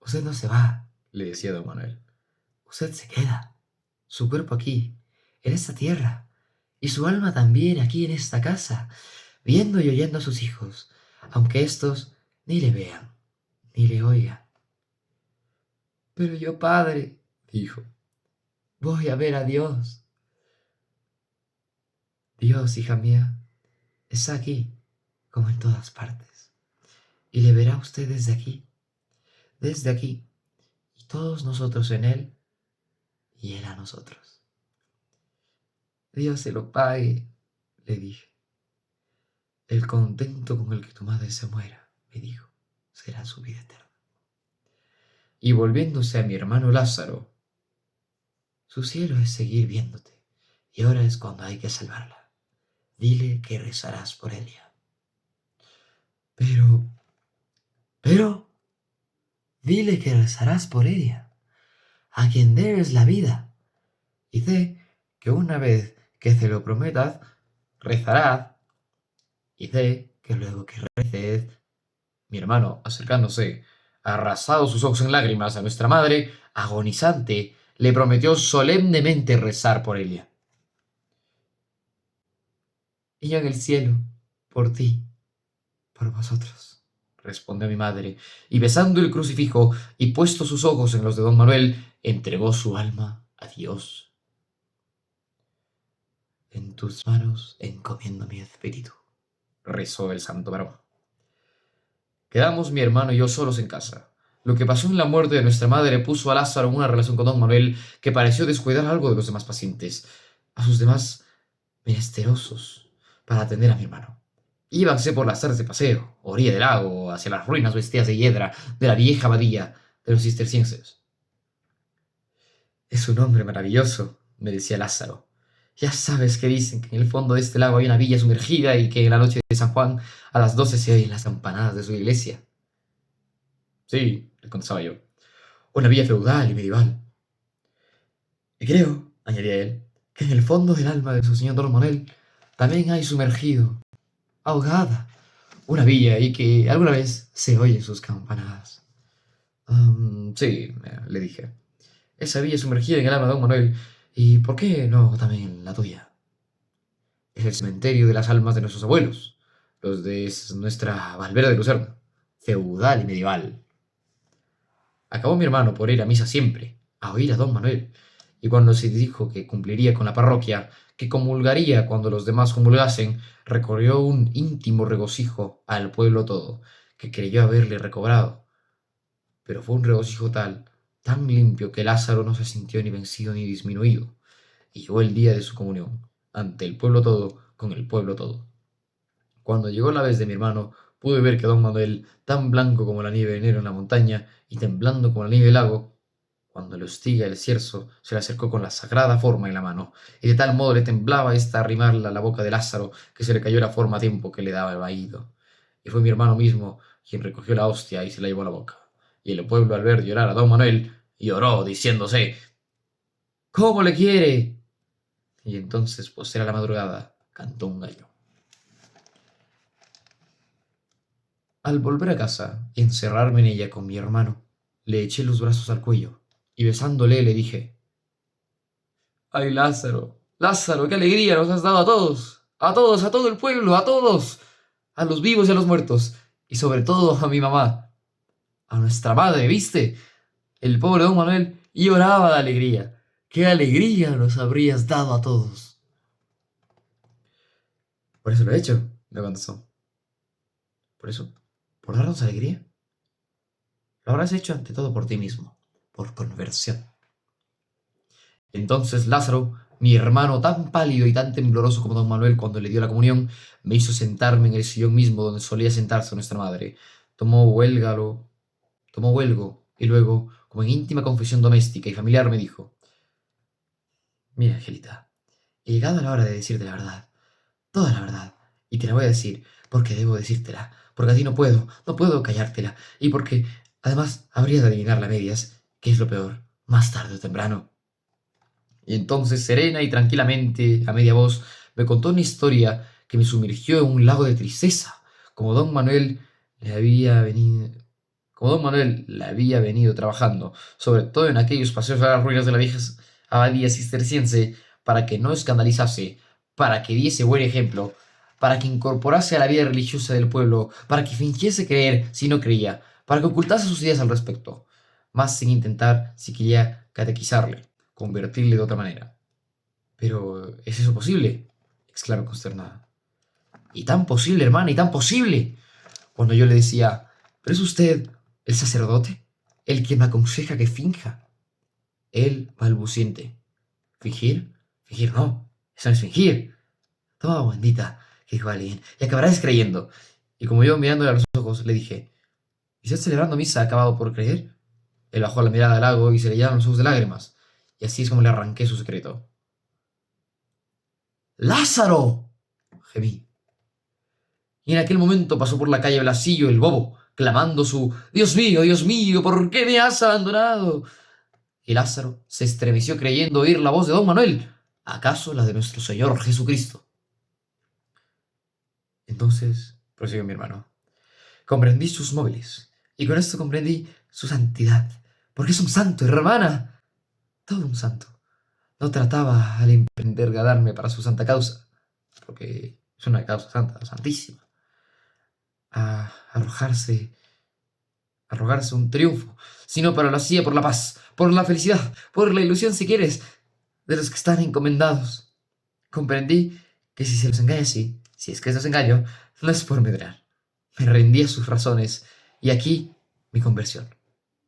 Usted no se va, le decía don Manuel. Usted se queda. Su cuerpo aquí, en esta tierra, y su alma también aquí en esta casa, viendo y oyendo a sus hijos, aunque éstos ni le vean, ni le oigan. Pero yo, padre, dijo, voy a ver a Dios. Dios, hija mía, está aquí, como en todas partes, y le verá usted desde aquí, y todos nosotros en él, y él a nosotros. Dios se lo pague, le dije. El contento con el que tu madre se muera, me dijo, será su vida eterna. Y volviéndose a mi hermano Lázaro, su cielo es seguir viéndote, y ahora es cuando hay que salvarla. Dile que rezarás por ella. Pero, dile que rezarás por ella, a quien debes la vida, y sé que una vez que se lo prometas, rezarás, y sé que luego que reces, mi hermano, acercándose, arrasado sus ojos en lágrimas a nuestra madre, agonizante, le prometió solemnemente rezar por ella. Y yo en el cielo, por ti, por vosotros, respondió mi madre, y besando el crucifijo y puesto sus ojos en los de don Manuel, entregó su alma a Dios. En tus manos encomiendo mi espíritu, rezó el santo varón. Quedamos mi hermano y yo solos en casa. Lo que pasó en la muerte de nuestra madre puso a Lázaro en una relación con don Manuel que pareció descuidar algo de los demás pacientes, a sus demás menesterosos, para atender a mi hermano. Íbanse por las tardes de paseo, orilla del lago, hacia las ruinas vestidas de hiedra de la vieja abadía de los cistercienses. Es un hombre maravilloso, me decía Lázaro, Ya sabes que dicen que en el fondo de este lago hay una villa sumergida y que en la noche de San Juan a las 12 se oyen las campanadas de su iglesia. Sí, le contestaba yo. Una villa feudal y medieval. Y creo, añadía él, que en el fondo del alma de su señor Don Manuel también hay sumergido, ahogada, una villa y que alguna vez se oyen sus campanadas. Sí, le dije. Esa villa sumergida en el alma de Don Manuel, y ¿por qué no también la tuya? Es el cementerio de las almas de nuestros abuelos, los de nuestra Valverde de Lucerna, feudal y medieval. Acabó mi hermano por ir a misa siempre, a oír a don Manuel, y cuando se dijo que cumpliría con la parroquia, que comulgaría cuando los demás comulgasen, recorrió un íntimo regocijo al pueblo todo, que creyó haberle recobrado. Pero fue un regocijo tal, tan limpio, que Lázaro no se sintió ni vencido ni disminuido, y llegó el día de su comunión, ante el pueblo todo, con el pueblo todo. Cuando llegó la vez de mi hermano, pude ver que don Manuel, tan blanco como la nieve de enero en la montaña y temblando como la nieve del lago, cuando le hostiga el cierzo, se le acercó con la sagrada forma en la mano, y de tal modo le temblaba esta arrimarla a la boca de Lázaro, que se le cayó la forma a tiempo que le daba el vaído. Y fue mi hermano mismo quien recogió la hostia y se la llevó a la boca. Y el pueblo al ver llorar a don Manuel, lloró, diciéndose, ¿cómo le quiere? Y entonces, pues era la madrugada, cantó un gallo. Al volver a casa y encerrarme en ella con mi hermano, le eché los brazos al cuello y besándole le dije, ¡ay, Lázaro! Lázaro, qué alegría nos has dado a todos, a todos, a todo el pueblo, a todos, a los vivos y a los muertos, y sobre todo a mi mamá, a nuestra madre, ¿viste? El pobre don Manuel lloraba de alegría. ¡Qué alegría nos habrías dado a todos! Por eso lo he hecho, me contestó. Por eso, por darnos alegría. Lo habrás hecho ante todo por ti mismo, por conversión. Entonces Lázaro, mi hermano tan pálido y tan tembloroso como don Manuel cuando le dio la comunión, me hizo sentarme en el sillón mismo donde solía sentarse nuestra madre. Tomó huelgo, y luego, como en íntima confesión doméstica y familiar, me dijo, mira, Angelita, he llegado a la hora de decirte la verdad, toda la verdad, y te la voy a decir, porque debo decírtela, porque a ti no puedo callártela, y porque, además, habría de adivinarla a medias, que es lo peor, más tarde o temprano. Y entonces, serena y tranquilamente, a media voz, me contó una historia que me sumergió en un lago de tristeza, como don Manuel le había venido, como don Manuel le había venido trabajando, sobre todo en aquellos paseos a las ruinas de la vieja abadía cisterciense, para que no escandalizase, para que diese buen ejemplo, para que incorporase a la vida religiosa del pueblo, para que fingiese creer si no creía, para que ocultase sus ideas al respecto, más sin intentar siquiera catequizarle, convertirle de otra manera. Pero, ¿es eso posible? Exclamé consternada. Y tan posible, hermana, y tan posible. Cuando yo le decía, ¿pero es usted el sacerdote? El que me aconseja que finja. Él balbuciente. ¿Fingir? Fingir no. Eso no es fingir. Toma, bendita, que dijo alguien, y acabarás creyendo. Y como yo mirándole a los ojos, le dije, ¿y usted celebrando misa ha acabado por creer? Él bajó la mirada al lago y se le llenaron los ojos de lágrimas. Y así es como le arranqué su secreto. ¡Lázaro! Gemí. Y en aquel momento pasó por la calle Blasillo el bobo, clamando su Dios mío, ¿por qué me has abandonado? Y Lázaro se estremeció creyendo oír la voz de don Manuel, acaso la de nuestro Señor Jesucristo. Entonces, prosiguió mi hermano, comprendí sus móviles, y con esto comprendí su santidad, porque es un santo, hermana, todo un santo. No trataba al emprender ganarme para su santa causa, porque es una causa santa, santísima, a arrojarse arrogarse un triunfo, sino para lo hacía por la paz, por la felicidad, por la ilusión, si quieres, de los que están encomendados. Comprendí que si se los engaña así, si es que los engaño, no es por medrar. Me rendí a sus razones, y aquí mi conversión.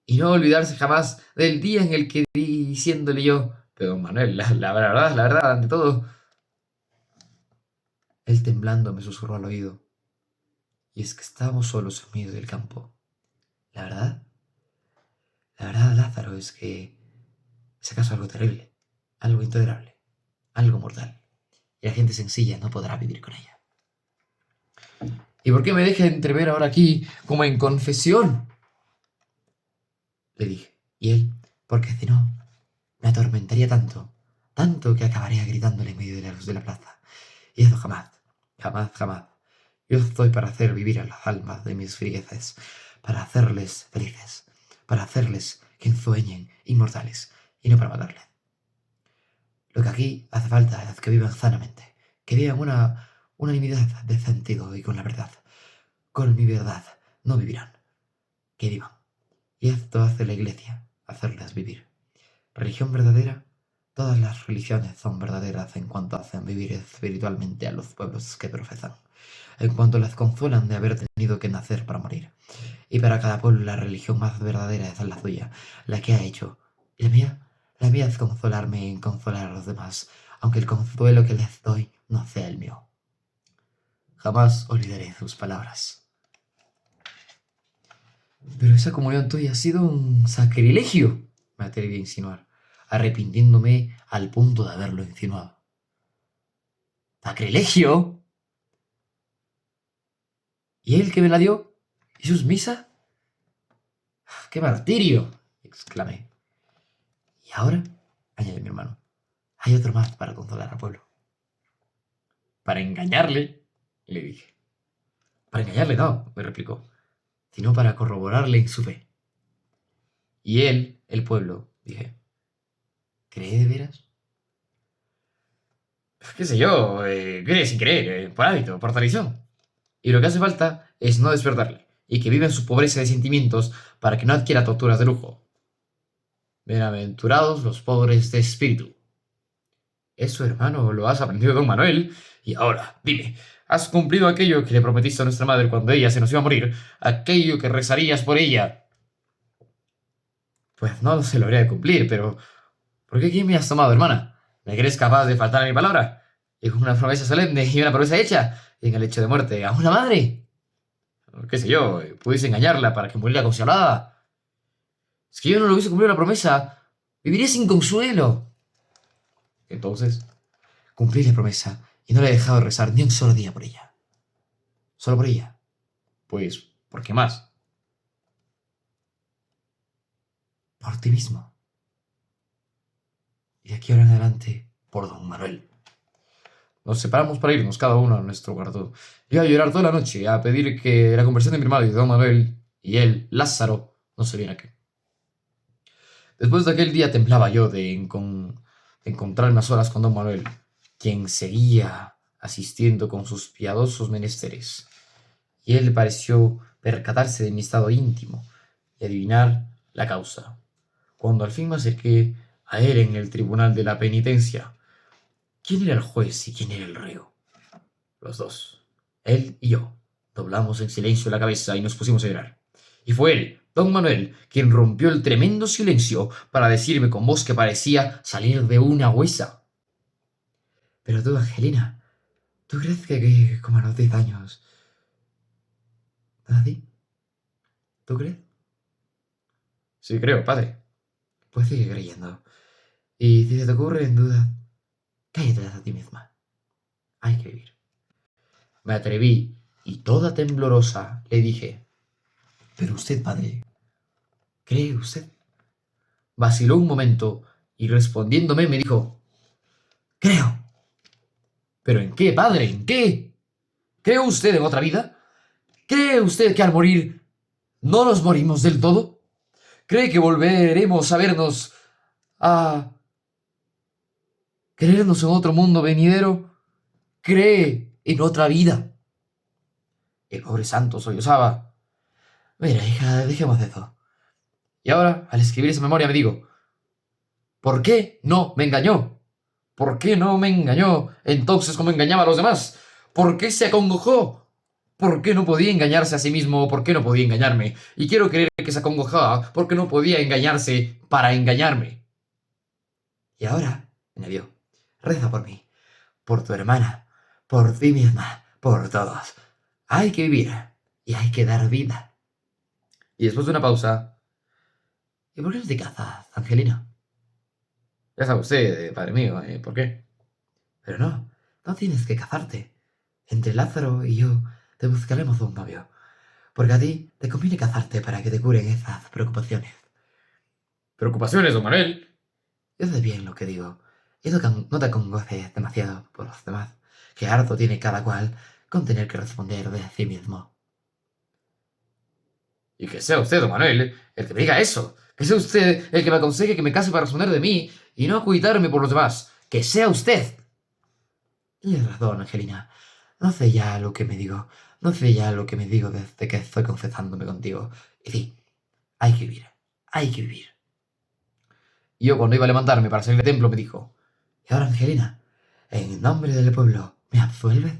Y no olvidarse jamás del día en el que di diciéndole yo, pero don Manuel, la verdad, ante todo. Él temblando me susurró al oído, y es que estábamos solos en medio del campo. La verdad, la verdad, Lázaro, es que es acaso algo terrible, algo intolerable, algo mortal, y la gente sencilla no podrá vivir con ella. ¿Y por qué me deja entrever ahora aquí como en confesión? Le dije. Y él, porque si no, me atormentaría tanto, tanto que acabaría gritándole en medio de la luz de la plaza. Y eso jamás, jamás, jamás. Yo estoy para hacer vivir a las almas de mis frigueces, para hacerles felices, para hacerles que sueñen inmortales, y no para matarles. Lo que aquí hace falta es que vivan sanamente, que vivan una unanimidad de sentido y con la verdad. Con mi verdad no vivirán, que vivan. Y esto hace la Iglesia, hacerlas vivir. Religión verdadera, todas las religiones son verdaderas en cuanto hacen vivir espiritualmente a los pueblos que profesan, en cuanto les consuelan de haber tenido que nacer para morir. Y para cada pueblo la religión más verdadera es la suya, la que ha hecho. ¿Y la mía es consolarme en consolar a los demás, aunque el consuelo que les doy no sea el mío. Jamás olvidaré sus palabras. Pero esa comunión tuya ha sido un sacrilegio, me atreví a insinuar, arrepintiéndome al punto de haberlo insinuado. ¿Sacrilegio? ¿Y él que me la dio? ¿Y sus misas? ¡Qué martirio! Exclamé. Y ahora, añadió mi hermano, hay otro más para consolar al pueblo. ¿Para engañarle? Le dije. Para engañarle no, me replicó, sino para corroborarle en su fe. Y él, el pueblo, dije. ¿Cree de veras? ¿Qué sé yo? Cree sin creer, por hábito, por tradición. Y lo que hace falta es no despertarle, y que viva en su pobreza de sentimientos para que no adquiera torturas de lujo. Bienaventurados los pobres de espíritu. Eso, hermano, lo has aprendido de don Manuel. Y ahora, dime, ¿has cumplido aquello que le prometiste a nuestra madre cuando ella se nos iba a morir? ¿Aquello que rezarías por ella? Pues no se lo habría de cumplir, pero ¿por qué quién me has tomado, hermana? ¿Me crees capaz de faltar a mi palabra? Y con una promesa solemne y una promesa hecha, y en el hecho de muerte a una madre. ¿Qué sé yo? Pudiese engañarla para que muriera consolada. Es que yo no le hubiese cumplido la promesa. Viviría sin consuelo. Entonces, cumplí la promesa y no le he dejado rezar ni un solo día por ella. Solo por ella. Pues, ¿por qué más? Por ti mismo. Y de aquí ahora en adelante, por don Manuel. Nos separamos para irnos cada uno a nuestro cuarto. Iba a llorar toda la noche, a pedir que la conversión de mi hermano y de don Manuel y él, Lázaro, no se viera aquí. Después de aquel día temblaba yo de encontrarme a solas con don Manuel, quien seguía asistiendo con sus piadosos menesteres. Y él pareció percatarse de mi estado íntimo y adivinar la causa. Cuando al fin me acerqué a él en el tribunal de la penitencia, ¿quién era el juez y quién era el reo? Los dos, él y yo, doblamos en silencio la cabeza y nos pusimos a llorar. Y fue él, don Manuel, quien rompió el tremendo silencio para decirme con voz que parecía salir de una huesa. Pero tú, Angelina, ¿tú crees que como a los 10 años... ¿Así? ¿Tú crees? Sí, creo, padre. Pues sigue creyendo. Y si se te ocurren dudas, cállate a ti misma. Hay que vivir. Me atreví y toda temblorosa le dije, pero usted, padre, ¿cree usted? Vaciló un momento y respondiéndome me dijo, creo. ¿pero en qué, padre? ¿En qué? ¿Cree usted en otra vida? ¿Cree usted que al morir no nos morimos del todo? ¿Cree que volveremos a vernos, a querernos en otro mundo venidero? ¿Cree en otra vida? El pobre santo sollozaba. Mira, hija, dejemos de eso. Y ahora, al escribir esa memoria, me digo, ¿por qué no me engañó? ¿Por qué no me engañó entonces como engañaba a los demás? ¿Por qué se acongojó? ¿Por qué no podía engañarse a sí mismo o por qué no podía engañarme? Y quiero creer que se acongojaba porque no podía engañarse para engañarme. Y ahora, añadió, reza por mí, por tu hermana, por ti misma, por todos. Hay que vivir y hay que dar vida. Y después de una pausa, ¿Y por qué no te casas, Angelina? ya sabe usted, padre mío, ¿por qué? Pero no tienes que casarte. Entre Lázaro y yo te buscaremos un novio, porque a ti te conviene casarte para que te curen esas preocupaciones. ¿Preocupaciones, don Manuel? Yo sé bien lo que digo, y no te acongojes demasiado por los demás, que harto tiene cada cual con tener que responder de sí mismo. Y que sea usted, don Manuel, el que me diga eso. Que sea usted el que me aconseje que me case para responder de mí y no cuidarme por los demás. Que sea usted. Tienes razón, Angelina. No sé ya lo que me digo. No sé ya lo que me digo desde que estoy confesándome contigo. Y sí, hay que vivir. Hay que vivir. Y yo cuando iba a levantarme para salir del templo me dijo, Y ahora, Angelina, en nombre del pueblo, ¿me absuelves?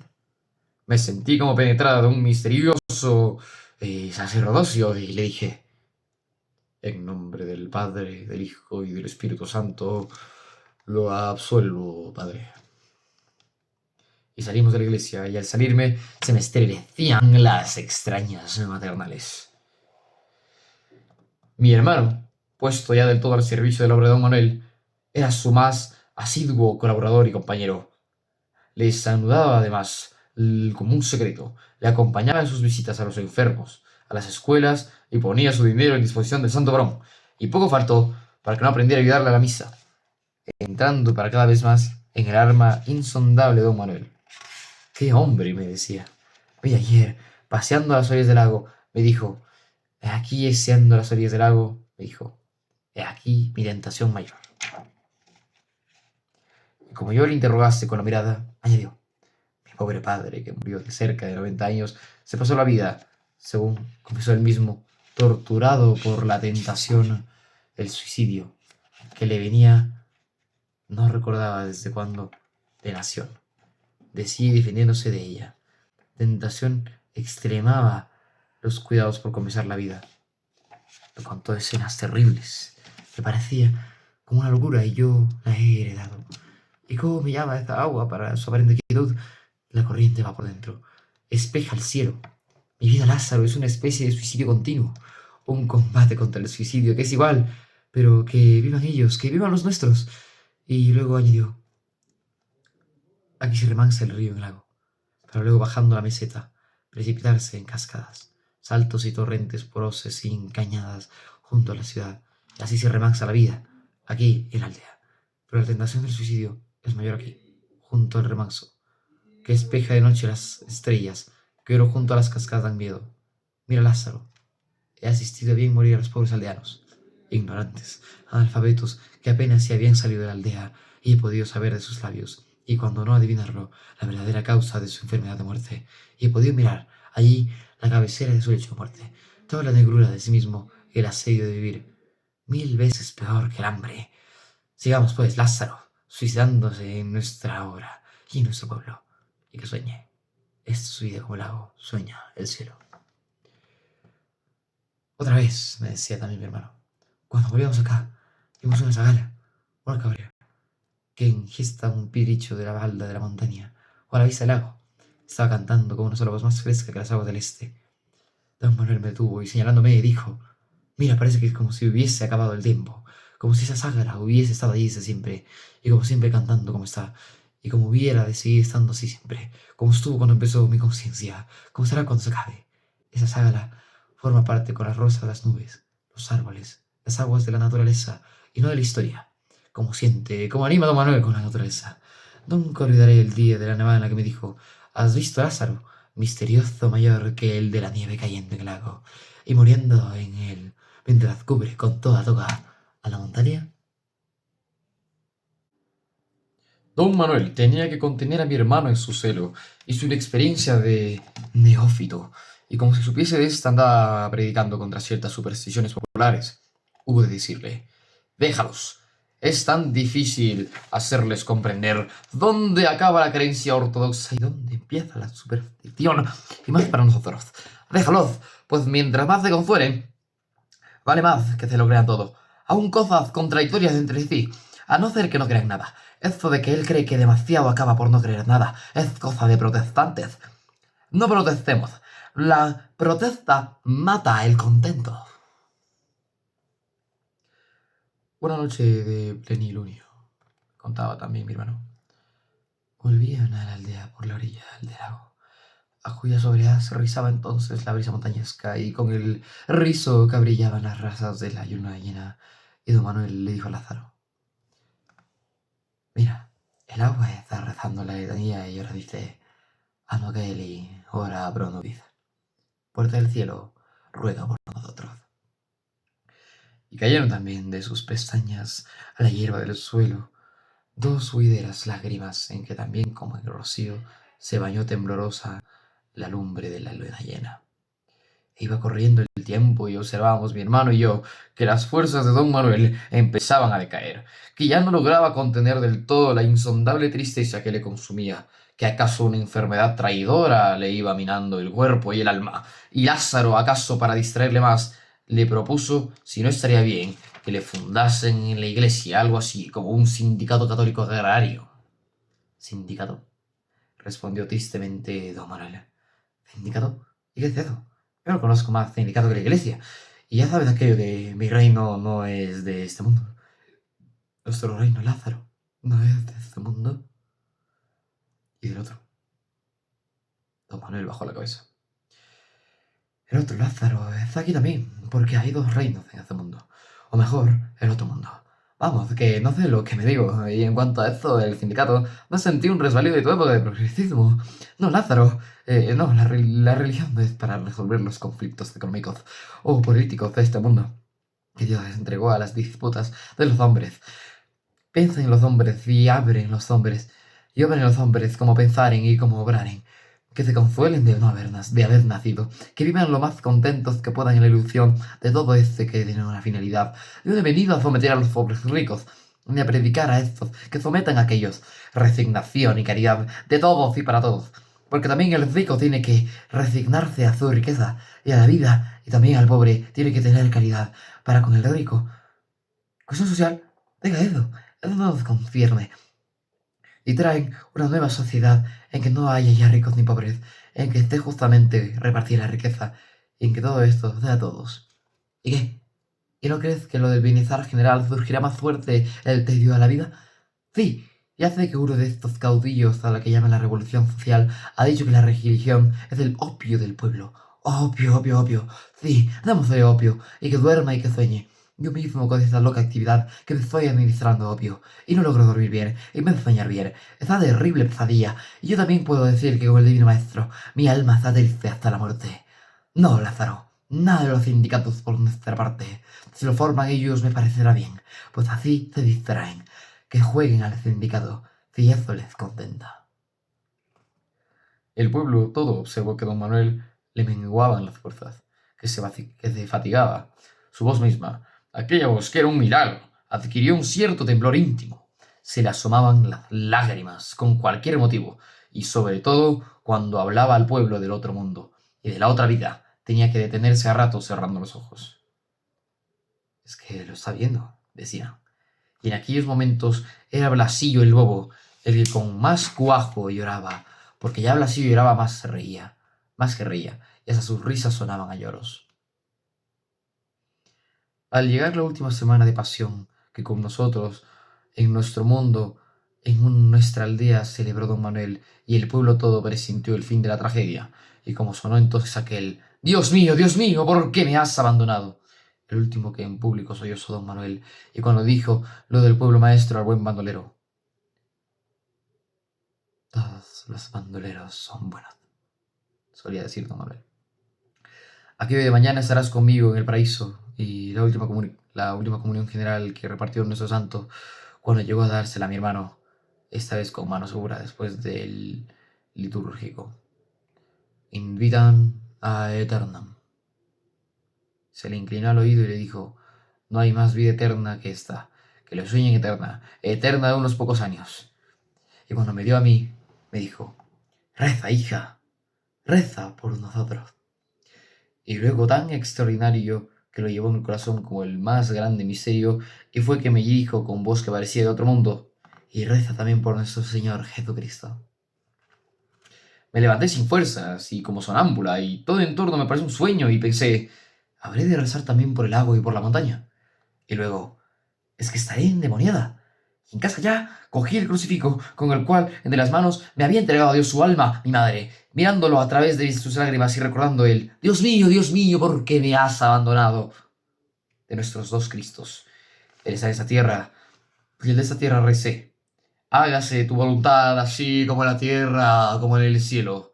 me sentí como penetrada de un misterioso sacerdocio y le dije, en nombre del Padre, del Hijo y del Espíritu Santo, lo absuelvo, Padre. Y salimos de la iglesia y al salirme se me estremecían las extrañas maternales. Mi hermano, puesto ya del todo al servicio de la obra de don Manuel, era su más asiduo colaborador y compañero. Le saludaba además como un secreto, le acompañaba en sus visitas a los enfermos, a las escuelas y ponía su dinero en disposición del santo varón. Y poco faltó para que no aprendiera a ayudarle a la misa, entrando para cada vez más en el alma insondable de don Manuel. ¡Qué hombre! Me decía. Vi ayer, paseando a las orillas del lago, me dijo, he aquí siendo a las orillas del lago, me dijo, he aquí mi tentación mayor. Y como yo le interrogase con la mirada, añadió, mi pobre padre, que murió de cerca de 90 años, se pasó la vida, según confesó él mismo, torturado por la tentación, el suicidio, que le venía, no recordaba desde cuándo, de nación. Decía defendiéndose de ella. Tentación extremaba los cuidados por comenzar la vida. Me contó escenas terribles. Me parecía como una locura y yo la he heredado. ¿Y cómo me llama esta agua para su aparente quietud? La corriente va por dentro. Espeja el cielo. Mi vida, Lázaro, es una especie de suicidio continuo. Un combate contra el suicidio que es igual, pero que vivan ellos, que vivan los nuestros. Y luego añadió, aquí se remansa el río en el lago, pero luego bajando la meseta, precipitarse en cascadas, saltos y torrentes porosos y cañadas junto a la ciudad. Y así se remansa la vida, aquí en la aldea. Pero la tentación del suicidio es mayor aquí, junto al remanso, que espeja de noche las estrellas, que oro junto a las cascadas dan miedo. Mira, Lázaro, he asistido a bien morir a los pobres aldeanos, ignorantes, analfabetos, que apenas se habían salido de la aldea, y he podido saber de sus labios, y cuando no adivinarlo, la verdadera causa de su enfermedad de muerte, y he podido mirar allí la cabecera de su lecho de muerte, toda la negrura de sí mismo y el asedio de vivir, 1000 veces peor que el hambre. Sigamos, pues, Lázaro, suicidándose en nuestra obra y en nuestro pueblo, y que sueñe. Esta es su vida como el lago, sueña el cielo. Otra vez, me decía también mi hermano, cuando volvíamos acá, vimos una zagala, una cabrera, que ingesta un piricho de la balda de la montaña, o a la vista del lago. Estaba cantando con una sola voz más fresca que las aguas del este. Don Manuel me detuvo y señalándome dijo, mira, parece que es como si hubiese acabado el tiempo, como si esa ságara hubiese estado allí desde siempre, y como siempre cantando como está, y como hubiera de seguir estando así siempre, como estuvo cuando empezó mi conciencia, como será cuando se acabe. Esa ságara forma parte con las rosas, las nubes, los árboles, las aguas de la naturaleza, y no de la historia, como siente, como anima don Manuel con la naturaleza. Nunca olvidaré el día de la nevada en la que me dijo, ¿has visto a Lázaro? Misterioso mayor que el de la nieve cayendo en el lago, y muriendo en él, mientras cubre con toda toga a la montaña. Don Manuel tenía que contener a mi hermano en su celo y su inexperiencia de neófito, y como si supiese de esta andaba predicando contra ciertas supersticiones populares. Hubo de decirle, déjalos. Es tan difícil hacerles comprender dónde acaba la creencia ortodoxa y dónde empieza la superstición, y más para nosotros. Déjalos, pues mientras más se consuelen, vale más que se lo crean todo. Aún cosas contradictorias entre sí, a no ser que no crean nada. Eso de que él cree que demasiado acaba por no creer nada es cosa de protestantes. No protestemos. La protesta mata el contento. Una noche de plenilunio, contaba también mi hermano. Volvían a la aldea por la orilla del lago, a cuya sobriedad se rizaba entonces la brisa montañesca, y con el rizo que brillaban las rasas de la luna llena, y don Manuel le dijo a Lázaro: mira, el agua está rezando la letanía y ahora dice: Anogeli, ora pro nobis. Puerta del cielo, ruega por nosotros. Y cayeron también de sus pestañas a la hierba del suelo dos huideras lágrimas, en que también como el rocío se bañó temblorosa la lumbre de la luna llena. E iba corriendo el tiempo y observábamos mi hermano y yo que las fuerzas de don Manuel empezaban a decaer, que ya no lograba contener del todo la insondable tristeza que le consumía, que acaso una enfermedad traidora le iba minando el cuerpo y el alma, y Lázaro, acaso para distraerle más, le propuso si no estaría bien que le fundasen en la iglesia algo así como un sindicato católico agrario. ¿Sindicato?, respondió tristemente don Manuel. ¿Sindicato? ¿Y qué es eso? Yo no conozco más sindicato que la iglesia. Y ya sabes aquello de mi reino no es de este mundo. Nuestro reino, Lázaro, no es de este mundo. Y del otro. Don Manuel bajó la cabeza. El otro Lázaro está aquí también, porque hay dos reinos en este mundo. O mejor, el otro mundo. Vamos, que no sé lo que me digo. Y en cuanto a esto del sindicato, no sentí un resbalío de tu época de progresismo. No, Lázaro. No, la religión no es para resolver los conflictos económicos o políticos de este mundo, que Dios les entregó a las disputas de los hombres. Piensa en los hombres y abren los hombres, y obren los hombres como pensaren y como obraren, que se consuelen de no haber, de haber nacido, que vivan lo más contentos que puedan en la ilusión de todo este que tiene una finalidad. Yo no he venido a someter a los pobres ricos, ni a predicar a estos que sometan a aquellos. Resignación y caridad de todos y para todos, porque también el rico tiene que resignarse a su riqueza y a la vida, y también al pobre tiene que tener caridad para con el rico. Cuestión social, diga eso no nos concierne. Y traen una nueva sociedad en que no haya ya ricos ni pobres, en que esté justamente repartida la riqueza, y en que todo esto sea a todos. ¿Y qué? ¿Y no crees que lo del bienestar general surgirá más fuerte el tedio a la vida? Sí, ya sé que uno de estos caudillos a la que llaman la revolución social ha dicho que la religión es el opio del pueblo. Opio, opio, opio. Sí, démosle opio, y que duerma y que sueñe. Yo mismo con esta loca actividad que me estoy administrando opio, y no logro dormir bien, y me soñar bien. Esta terrible pesadilla, y yo también puedo decir que con el divino maestro, mi alma está triste hasta la muerte. No, Lázaro, nada de los sindicatos por nuestra parte. Si lo forman ellos me parecerá bien, pues así se distraen. Que jueguen al sindicato, si eso les contenta. El pueblo todo observó que don Manuel le menguaban las fuerzas, que se fatigaba. Su voz misma, aquella voz que era un milagro, adquirió un cierto temblor íntimo. Se le asomaban las lágrimas con cualquier motivo, y sobre todo cuando hablaba al pueblo del otro mundo y de la otra vida, tenía que detenerse a ratos cerrando los ojos. Es que lo está viendo, decía. Y en aquellos momentos era Blasillo el bobo el que con más cuajo lloraba, porque ya Blasillo lloraba más que reía, y hasta sus risas sonaban a lloros. Al llegar la última semana de pasión que con nosotros, en nuestro mundo, nuestra aldea celebró don Manuel, y el pueblo todo presintió el fin de la tragedia, y como sonó entonces aquel Dios mío, ¿por qué me has abandonado?, el último que en público sollozó don Manuel, y cuando dijo lo del pueblo maestro al buen bandolero: todos los bandoleros son buenos, solía decir don Manuel. Aquello de mañana estarás conmigo en el paraíso, y la última comunión general que repartió nuestro santo cuando llegó a dársela a mi hermano, esta vez con mano segura después del litúrgico. Invitan a eternam. Se le inclinó al oído y le dijo: no hay más vida eterna que esta, que lo sueñen eterna, eterna de unos pocos años. Y cuando me dio a mí, me dijo: reza, hija, reza por nosotros. Y luego tan extraordinario que lo llevó en el corazón como el más grande misterio, y fue que me dijo con voz que parecía de otro mundo: y reza también por nuestro Señor Jesucristo. Me levanté sin fuerzas y como sonámbula, y todo en torno me pareció un sueño, y pensé: ¿habré de rezar también por el lago y por la montaña? Y luego: es que estaré endemoniada. Y en casa ya cogí el crucifijo con el cual entre las manos me había entregado a Dios su alma, mi madre, mirándolo a través de sus lágrimas y recordando él, Dios mío, ¿por qué me has abandonado? De nuestros dos Cristos, eres a esa tierra, y el de esa tierra recé. Hágase tu voluntad así como en la tierra, como en el cielo,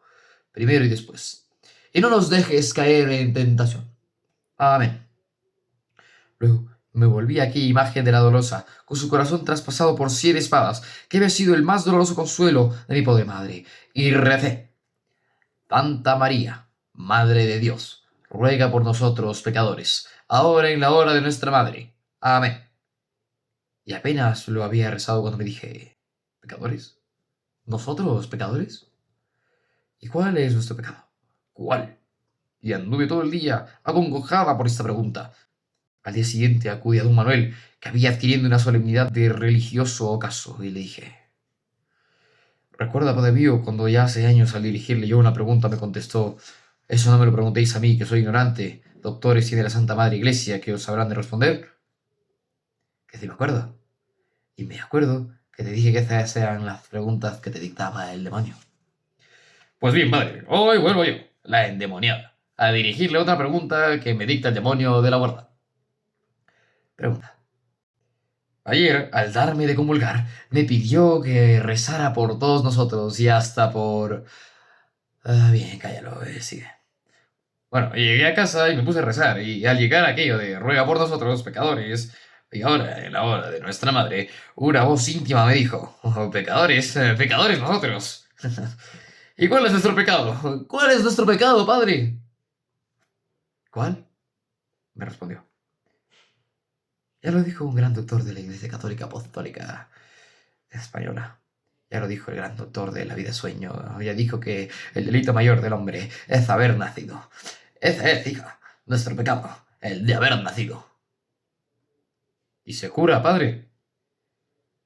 primero y después. Y no nos dejes caer en tentación. Amén. Luego me volví a aquella imagen de la dolorosa, con su corazón traspasado por 7 espadas, que había sido el más doloroso consuelo de mi pobre madre, y recé. Santa María, Madre de Dios, ruega por nosotros pecadores, ahora en la hora de nuestra madre. Amén. Y apenas lo había rezado cuando me dije, ¿pecadores? ¿Nosotros pecadores? ¿Y cuál es nuestro pecado? ¿Cuál? Y anduve todo el día acongojada por esta pregunta. Al día siguiente acudí a don Manuel, que había adquiriendo una solemnidad de religioso ocaso, y le dije, recuerda, padre mío, cuando ya hace años al dirigirle yo una pregunta me contestó, eso no me lo preguntéis a mí, que soy ignorante, doctores y de la Santa Madre Iglesia, que os sabrán de responder. Que sí me acuerdo. Y me acuerdo que te dije que esas eran las preguntas que te dictaba el demonio. Pues bien, padre, hoy vuelvo yo, la endemoniada, a dirigirle otra pregunta que me dicta el demonio de la guarda. Pregunta. Ayer, al darme de comulgar, me pidió que rezara por todos nosotros y hasta por... bien, cállalo, sigue. Bueno, llegué a casa y me puse a rezar, y al llegar aquello de ruega por nosotros, pecadores, y ahora, en la hora de nuestra madre, una voz íntima me dijo, oh, pecadores, pecadores nosotros. ¿Y cuál es nuestro pecado? ¿Cuál es nuestro pecado, padre? ¿Cuál? Me respondió. Ya lo dijo un gran doctor de la Iglesia Católica Apostólica Española. Ya lo dijo el gran doctor de la vida sueño. Ya dijo que el delito mayor del hombre es haber nacido. Ese es, hija, nuestro pecado, el de haber nacido. ¿Y se cura, padre?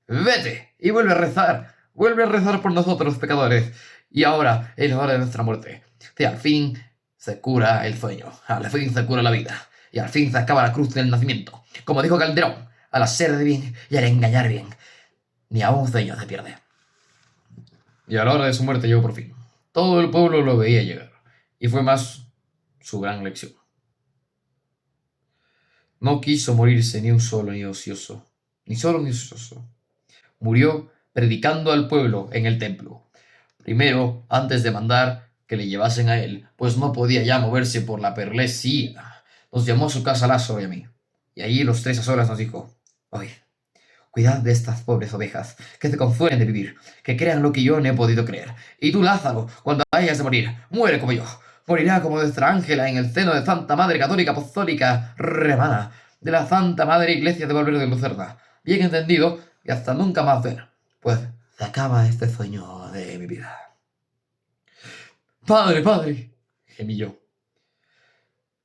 Vete y vuelve a rezar. Vuelve a rezar por nosotros, pecadores. Y ahora, en la hora de nuestra muerte, que al fin se cura el sueño, al fin se cura la vida, y al fin se acaba la cruz del nacimiento. Como dijo Calderón, al hacer de bien y al engañar bien, ni a un sueño se pierde. Y a la hora de su muerte llegó por fin. Todo el pueblo lo veía llegar, y fue más su gran lección. No quiso morirse ni un solo ni ocioso, ni solo ni ocioso. Murió predicando al pueblo en el templo. Primero, antes de mandar que le llevasen a él, pues no podía ya moverse por la perlesía. Nos llamó a su casa Lázaro y a mí. Y allí los 3 a solas nos dijo, oye, cuidad de estas pobres ovejas, que se confunden de vivir, que crean lo que yo no he podido creer. Y tú, Lázaro, cuando hayas de morir, muere como yo. Morirá como nuestra Ángela en el seno de Santa Madre Católica Apostólica Romana, de la Santa Madre Iglesia de Valverde de Lucerna. Bien entendido, y hasta nunca más ver. Pues se acaba este sueño de mi vida. Padre, padre, gemí yo.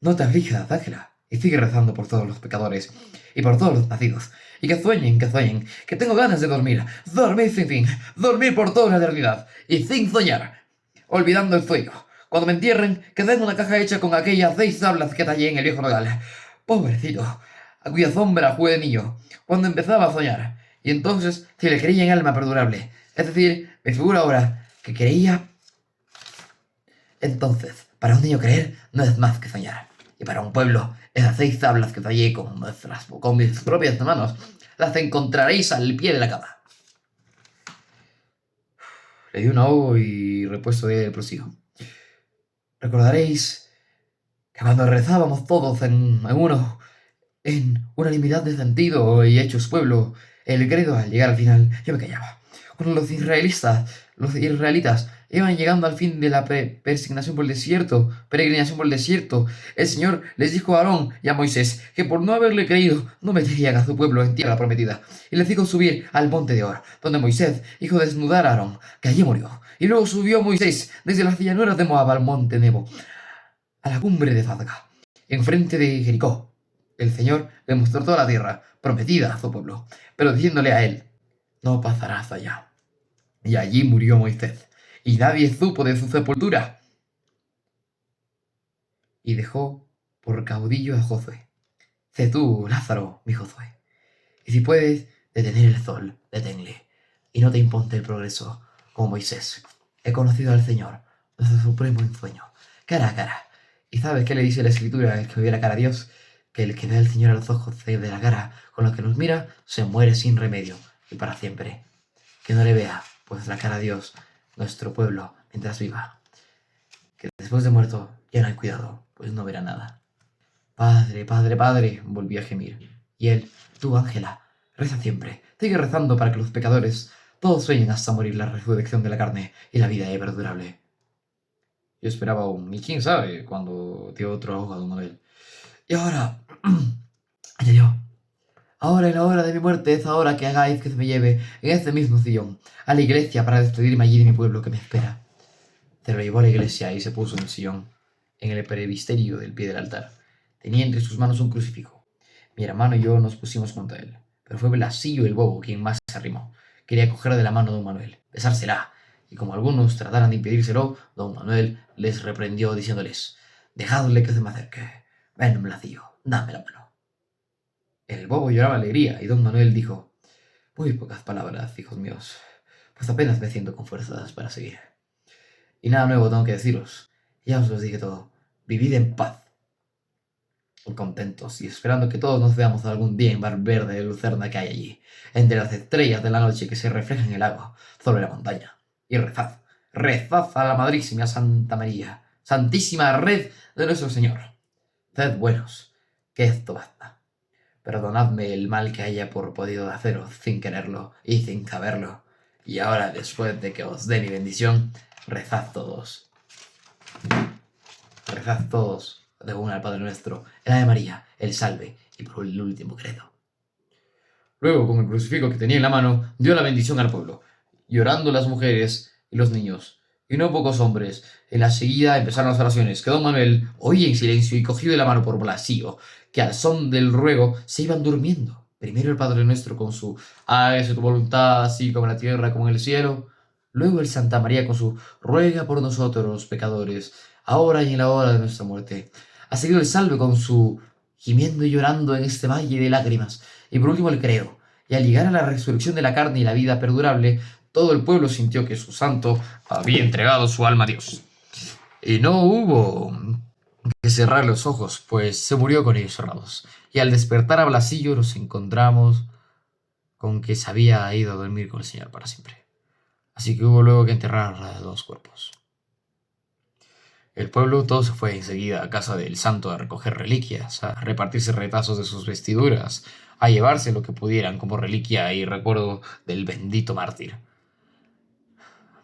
No te aflijas, Ángela, y sigue rezando por todos los pecadores y por todos los nacidos. Y que sueñen, que tengo ganas de dormir. Dormir sin fin, dormir por toda la eternidad y sin soñar, olvidando el sueño. Cuando me entierren, que den una caja hecha con aquellas 6 tablas que tallé en el viejo nogal. Pobrecito, a cuya sombra jugué de niño, cuando empezaba a soñar. Y entonces, si le creía en alma perdurable, es decir, me figura ahora que creía. Entonces, para un niño creer no es más que soñar. Y para un pueblo, esas 6 tablas que tallé con mis propias manos, las encontraréis al pie de la cama. Le di un ahogo y repuesto de prosigo. Recordaréis que cuando rezábamos todos en unanimidad de sentido y hechos pueblo, el credo al llegar al final, yo me callaba. Cuando los israelitas iban llegando al fin de la peregrinación por el desierto, el Señor les dijo a Aarón y a Moisés que por no haberle creído no meterían a su pueblo en tierra prometida, y les dijo subir al monte de Or, donde Moisés hizo desnudar a Aarón, que allí murió. Y luego subió Moisés desde las llanuras de Moab al monte Nebo, a la cumbre de Fadga, enfrente de Jericó. El Señor le mostró toda la tierra prometida a su pueblo, pero diciéndole a él, no pasarás allá. Y allí murió Moisés, y nadie supo de su sepultura. Y dejó por caudillo a Josué. Sé tú, Lázaro, mi Josué. Y si puedes, detener el sol, deténle, y no te imponte el progreso, como Moisés. He conocido al Señor, nuestro supremo ensueño, cara a cara. ¿Y sabes qué le dice la Escritura el que ve la cara a Dios? Que el que ve al Señor a los ojos de la cara con los que nos mira, se muere sin remedio, y para siempre. Que no le vea, pues la cara a Dios, nuestro pueblo, mientras viva. Que después de muerto ya no hay cuidado, pues no verá nada. Padre, padre, padre, volví a gemir. Y él, tú, Ángela, reza siempre, sigue rezando para que los pecadores todos sueñen hasta morir la resurrección de la carne y la vida es perdurable. Yo esperaba aún, y quién sabe, cuando dio otro ojo a don Manuel. Y ahora, añadió, ahora en la hora de mi muerte es ahora que hagáis que se me lleve en este mismo sillón a la iglesia para despedirme allí de mi pueblo que me espera. Se lo llevó a la iglesia y se puso en el sillón, en el presbiterio del pie del altar. Tenía entre sus manos un crucifijo. Mi hermano y yo nos pusimos contra él, pero fue Blasillo el bobo quien más se arrimó. Quería coger de la mano a don Manuel, besársela, y como algunos trataran de impedírselo, don Manuel les reprendió diciéndoles: «Dejadle que se me acerque. Ven, Blasillo, dame la mano». El bobo lloraba alegría, y don Manuel dijo: «Muy pocas palabras, hijos míos, pues apenas me siento con fuerzas para seguir. Y nada nuevo tengo que deciros. Ya os lo dije todo. Vivid en paz, contentos y esperando que todos nos veamos algún día en Bar Verde de Lucerna que hay allí, entre las estrellas de la noche que se reflejan en el agua, sobre la montaña. Y rezad, rezad a la Madrísima Santa María, Santísima Red de nuestro Señor. Sed buenos, que esto basta. Perdonadme el mal que haya por podido haceros sin quererlo y sin saberlo. Y ahora, después de que os dé mi bendición, rezad todos. Rezad todos, según al Padre Nuestro, el Ave María, el Salve y por el último credo». Luego, con el crucifijo que tenía en la mano, dio la bendición al pueblo, llorando las mujeres y los niños, y no pocos hombres. En la seguida empezaron las oraciones, que don Manuel oía en silencio y cogido de la mano por Blasío, que al son del ruego se iban durmiendo. Primero el Padre Nuestro con su «Hágase tu voluntad, así como en la tierra como en el cielo». Luego el Santa María con su «Ruega por nosotros los pecadores, ahora y en la hora de nuestra muerte». Ha seguido el Salve con su «Gimiendo y llorando en este valle de lágrimas». Y por último el credo. Y al llegar a la resurrección de la carne y la vida perdurable, todo el pueblo sintió que su santo había entregado su alma a Dios. Y no hubo que cerrar los ojos, pues se murió con ellos cerrados. Y al despertar a Blasillo nos encontramos con que se había ido a dormir con el Señor para siempre. Así que hubo luego que enterrar a dos cuerpos. El pueblo todo se fue enseguida a casa del santo a recoger reliquias, a repartirse retazos de sus vestiduras, a llevarse lo que pudieran como reliquia y recuerdo del bendito mártir.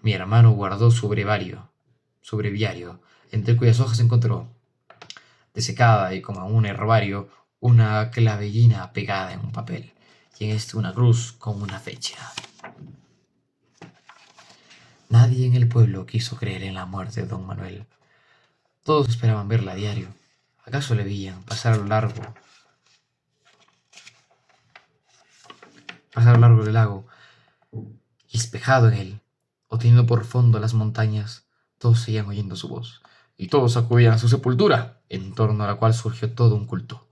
Mi hermano guardó su breviario, entre cuyas hojas encontró, desecada y como un herbario, una clavellina pegada en un papel, y en este una cruz con una fecha. Nadie en el pueblo quiso creer en la muerte de don Manuel. Todos esperaban verla a diario. ¿Acaso le veían pasar a lo largo del lago, y espejado en él, o teniendo por fondo las montañas? Todos seguían oyendo su voz, y todos acudían a su sepultura, en torno a la cual surgió todo un culto.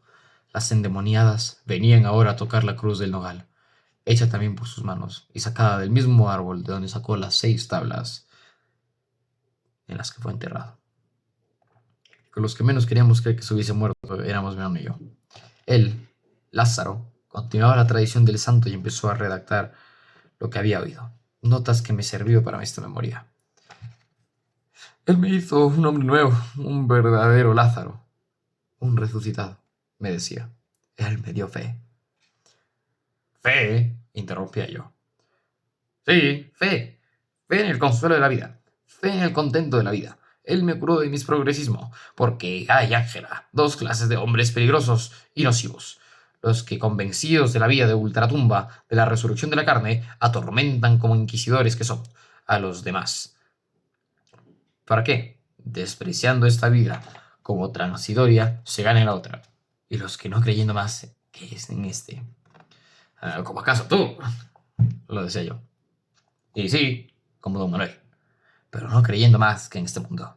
Las endemoniadas venían ahora a tocar la cruz del nogal, hecha también por sus manos, y sacada del mismo árbol de donde sacó las 6 tablas en las que fue enterrado. Con los que menos queríamos creer que se hubiese muerto éramos mi hermano y yo. Él, Lázaro, continuaba la tradición del santo y empezó a redactar lo que había oído, notas que me sirvió para esta memoria. Él me hizo un hombre nuevo, un verdadero Lázaro, un resucitado, me decía. Él me dio fe. ¿Fe? Interrumpía yo. Sí, fe. Fe en el consuelo de la vida. Fe en el contento de la vida. Él me curó de mis progresismo, porque hay, Ángela, dos clases de hombres peligrosos y nocivos. Los que, convencidos de la vida de ultratumba, de la resurrección de la carne, atormentan como inquisidores que son a los demás. ¿Para qué? Despreciando esta vida como transitoria, se gana en la otra. Y los que no creyendo más que es en este. ¿Como acaso tú? Lo decía yo. Y sí, como don Manuel. Pero no creyendo más que en este mundo.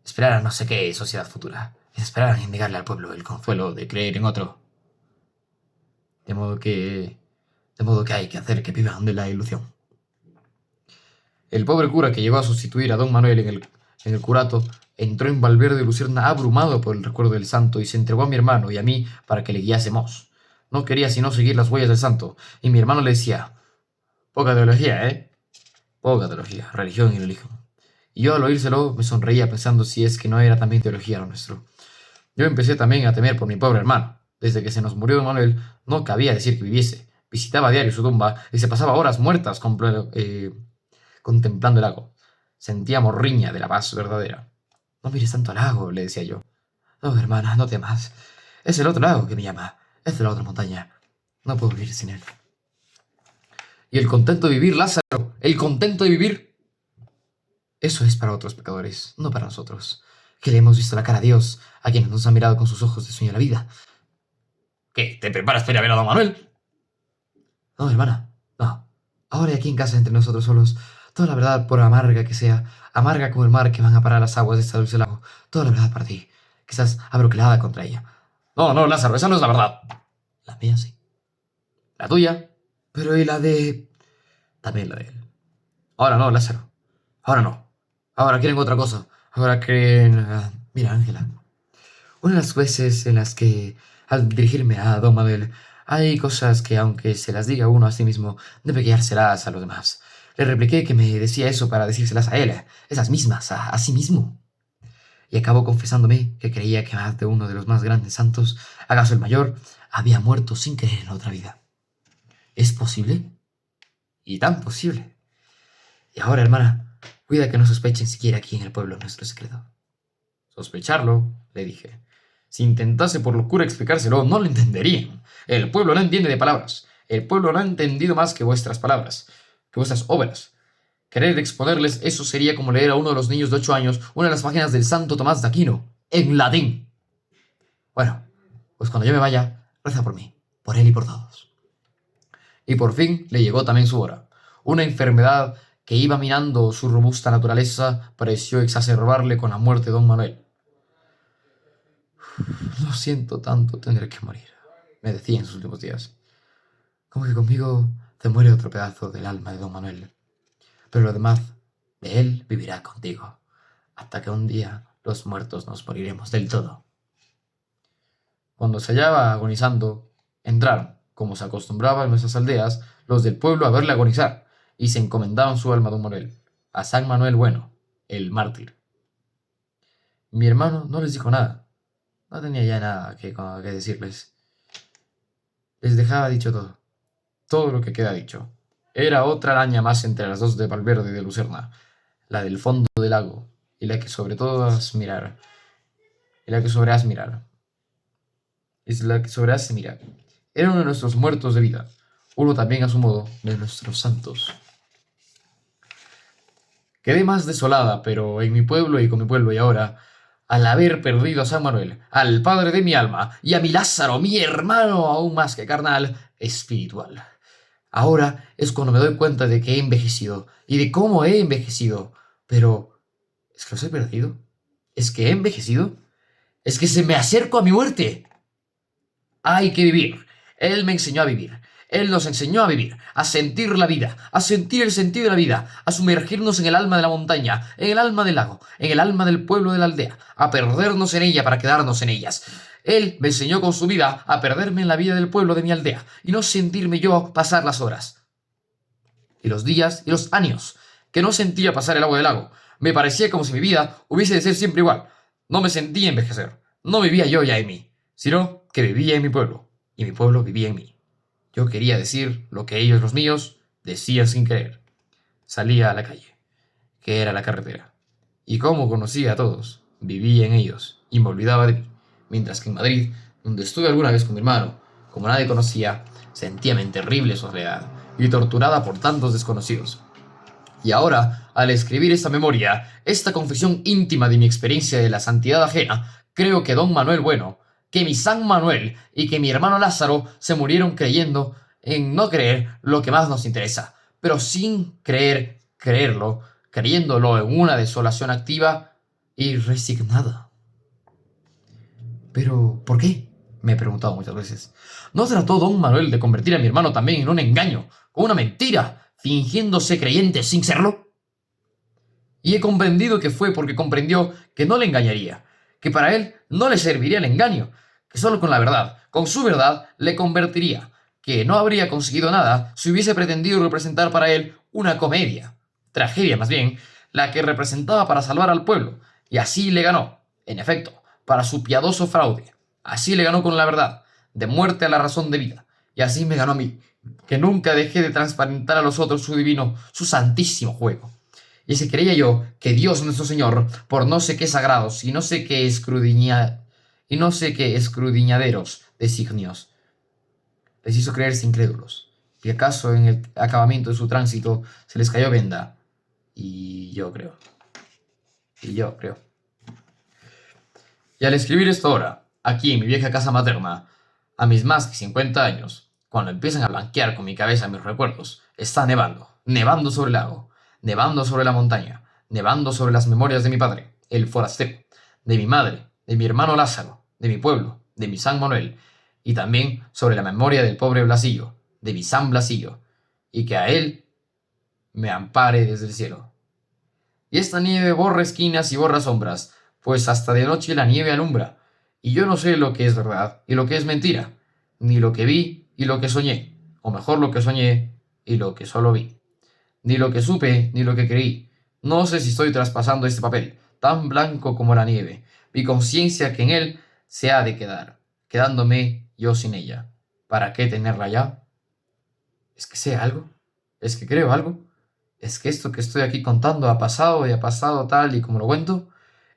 Esperar a no sé qué sociedad futura. Esperar en negarle al pueblo el consuelo de creer en otro. De modo que de modo que hay que hacer que vivan de la ilusión. El pobre cura que llegó a sustituir a don Manuel en el curato entró en Valverde de Lucerna abrumado por el recuerdo del santo y se entregó a mi hermano y a mí para que le guiásemos. No quería sino seguir las huellas del santo, y mi hermano le decía: poca teología, ¿eh? Poca teología, religión y religión. Y yo al oírselo me sonreía pensando si es que no era también teología lo nuestro. Yo empecé también a temer por mi pobre hermano. Desde que se nos murió don Manuel, no cabía decir que viviese. Visitaba a diario su tumba y se pasaba horas muertas contemplando el lago. Sentía morriña de la paz verdadera. No mires tanto al lago, le decía yo. No, hermana, no temas. Es el otro lago que me llama. Es de la otra montaña. No puedo vivir sin él. Y el contento de vivir, Lázaro, el contento de vivir. Eso es para otros pecadores, no para nosotros, que le hemos visto la cara a Dios, a quien nos ha mirado con sus ojos de sueño de la vida. ¿Qué? ¿Te preparas para ir a ver a don Manuel? No, hermana, no. Ahora y aquí en casa entre nosotros solos, toda la verdad, por amarga que sea, amarga como el mar que van a parar las aguas de este dulce lago, toda la verdad para ti, que estás abroquelada contra ella. No, no, Lázaro, esa no es la verdad. La mía sí. ¿La tuya? Pero ¿y la de...? También la de él. Ahora no, Lázaro. Ahora no. Ahora quieren otra cosa. Ahora creen... Mira, Ángela, una de las veces en las que, al dirigirme a don Manuel, hay cosas que, aunque se las diga uno a sí mismo, debe guiárselas a los demás. Le repliqué que me decía eso para decírselas a él, esas mismas, a sí mismo. Y acabó confesándome que creía que más de uno de los más grandes santos, acaso el mayor, había muerto sin querer en la otra vida. ¿Es posible? Y tan posible. Y ahora, hermana, cuida que no sospechen siquiera aquí en el pueblo nuestro secreto. Sospecharlo, le dije. Si intentase por locura explicárselo, no lo entenderían. El pueblo no entiende de palabras. El pueblo no ha entendido más que vuestras palabras, que vuestras obras. Querer exponerles eso sería como leer a uno de los niños de 8 años una de las páginas del Santo Tomás de Aquino, en latín. Bueno, pues cuando yo me vaya, reza por mí, por él y por todos. Y por fin le llegó también su hora. Una enfermedad que iba minando su robusta naturaleza pareció exacerbarle con la muerte de don Manuel. Lo siento tanto tener que morir, me decía en sus últimos días. Como que conmigo se muere otro pedazo del alma de don Manuel. Pero lo demás de él vivirá contigo, hasta que un día los muertos nos moriremos del todo. Cuando se hallaba agonizando, entraron, como se acostumbraba en nuestras aldeas, los del pueblo a verle agonizar, y se encomendaban su alma a don Manuel, a San Manuel Bueno, el mártir. Mi hermano no les dijo nada. No tenía ya nada que decirles. Les dejaba dicho todo. Todo lo que queda dicho. Era otra araña más entre las dos de Valverde y de Lucerna, la del fondo del lago, y la que sobre todas mirar. Y la que sobre has mirar. Es la que sobre hace mirar. Era uno de nuestros muertos de vida, uno también a su modo de nuestros santos. Quedé más desolada, pero en mi pueblo y con mi pueblo y ahora, al haber perdido a San Manuel, al padre de mi alma, y a mi Lázaro, mi hermano aún más que carnal, espiritual. Ahora es cuando me doy cuenta de que he envejecido, y de cómo he envejecido. Pero, ¿es que los he perdido? ¿Es que he envejecido? ¿Es que se me acerco a mi muerte? Hay que vivir. Él me enseñó a vivir. Él nos enseñó a vivir, a sentir la vida, a sentir el sentido de la vida, a sumergirnos en el alma de la montaña, en el alma del lago, en el alma del pueblo de la aldea, a perdernos en ella para quedarnos en ellas. Él me enseñó con su vida a perderme en la vida del pueblo de mi aldea y no sentirme yo pasar las horas. Y los días y los años, que no sentía pasar el agua del lago. Me parecía como si mi vida hubiese de ser siempre igual. No me sentía envejecer. No vivía yo ya en mí, sino que vivía en mi pueblo, y mi pueblo vivía en mí. Yo quería decir lo que ellos, los míos, decían sin querer. Salía a la calle, que era la carretera, y como conocía a todos, vivía en ellos y me olvidaba de mí, mientras que en Madrid, donde estuve alguna vez con mi hermano, como nadie conocía, sentíame en terrible soledad y torturada por tantos desconocidos. Y ahora, al escribir esta memoria, esta confesión íntima de mi experiencia de la santidad ajena, creo que don Manuel Bueno, que mi San Manuel y que mi hermano Lázaro se murieron creyendo en no creer lo que más nos interesa, pero sin creerlo, creyéndolo en una desolación activa y resignada. Pero, ¿por qué? Me he preguntado muchas veces. ¿No trató don Manuel de convertir a mi hermano también en un engaño, con una mentira, fingiéndose creyente sin serlo? Y he comprendido que fue porque comprendió que no le engañaría, que para él no le serviría el engaño, que solo con la verdad, con su verdad, le convertiría, que no habría conseguido nada si hubiese pretendido representar para él una comedia, tragedia más bien, la que representaba para salvar al pueblo, y así le ganó, en efecto, para su piadoso fraude, así le ganó con la verdad, de muerte a la razón de vida, y así me ganó a mí, que nunca dejé de transparentar a los otros su divino, su santísimo juego. Y si creía yo que Dios nuestro Señor, por no sé qué sagrados y no sé qué escudriñaderos designios, les hizo creerse incrédulos, y acaso en el acabamiento de su tránsito se les cayó venda, y yo creo, y yo creo. Y al escribir esto ahora, aquí en mi vieja casa materna, a mis más de 50 años, cuando empiezan a blanquear con mi cabeza mis recuerdos, está nevando, nevando sobre el lago, nevando sobre la montaña, nevando sobre las memorias de mi padre, el forastero, de mi madre, de mi hermano Lázaro, de mi pueblo, de mi San Manuel, y también sobre la memoria del pobre Blasillo, de mi San Blasillo, y que a él me ampare desde el cielo. Y esta nieve borra esquinas y borra sombras, pues hasta de noche la nieve alumbra, y yo no sé lo que es verdad y lo que es mentira, ni lo que vi y lo que soñé, o mejor lo que soñé y lo que solo vi, ni lo que supe ni lo que creí. No sé si estoy traspasando este papel, tan blanco como la nieve, mi conciencia que en él se ha de quedar, quedándome yo sin ella. ¿Para qué tenerla ya? ¿Es que sé algo? ¿Es que creo algo? ¿Es que esto que estoy aquí contando ha pasado y ha pasado tal y como lo cuento?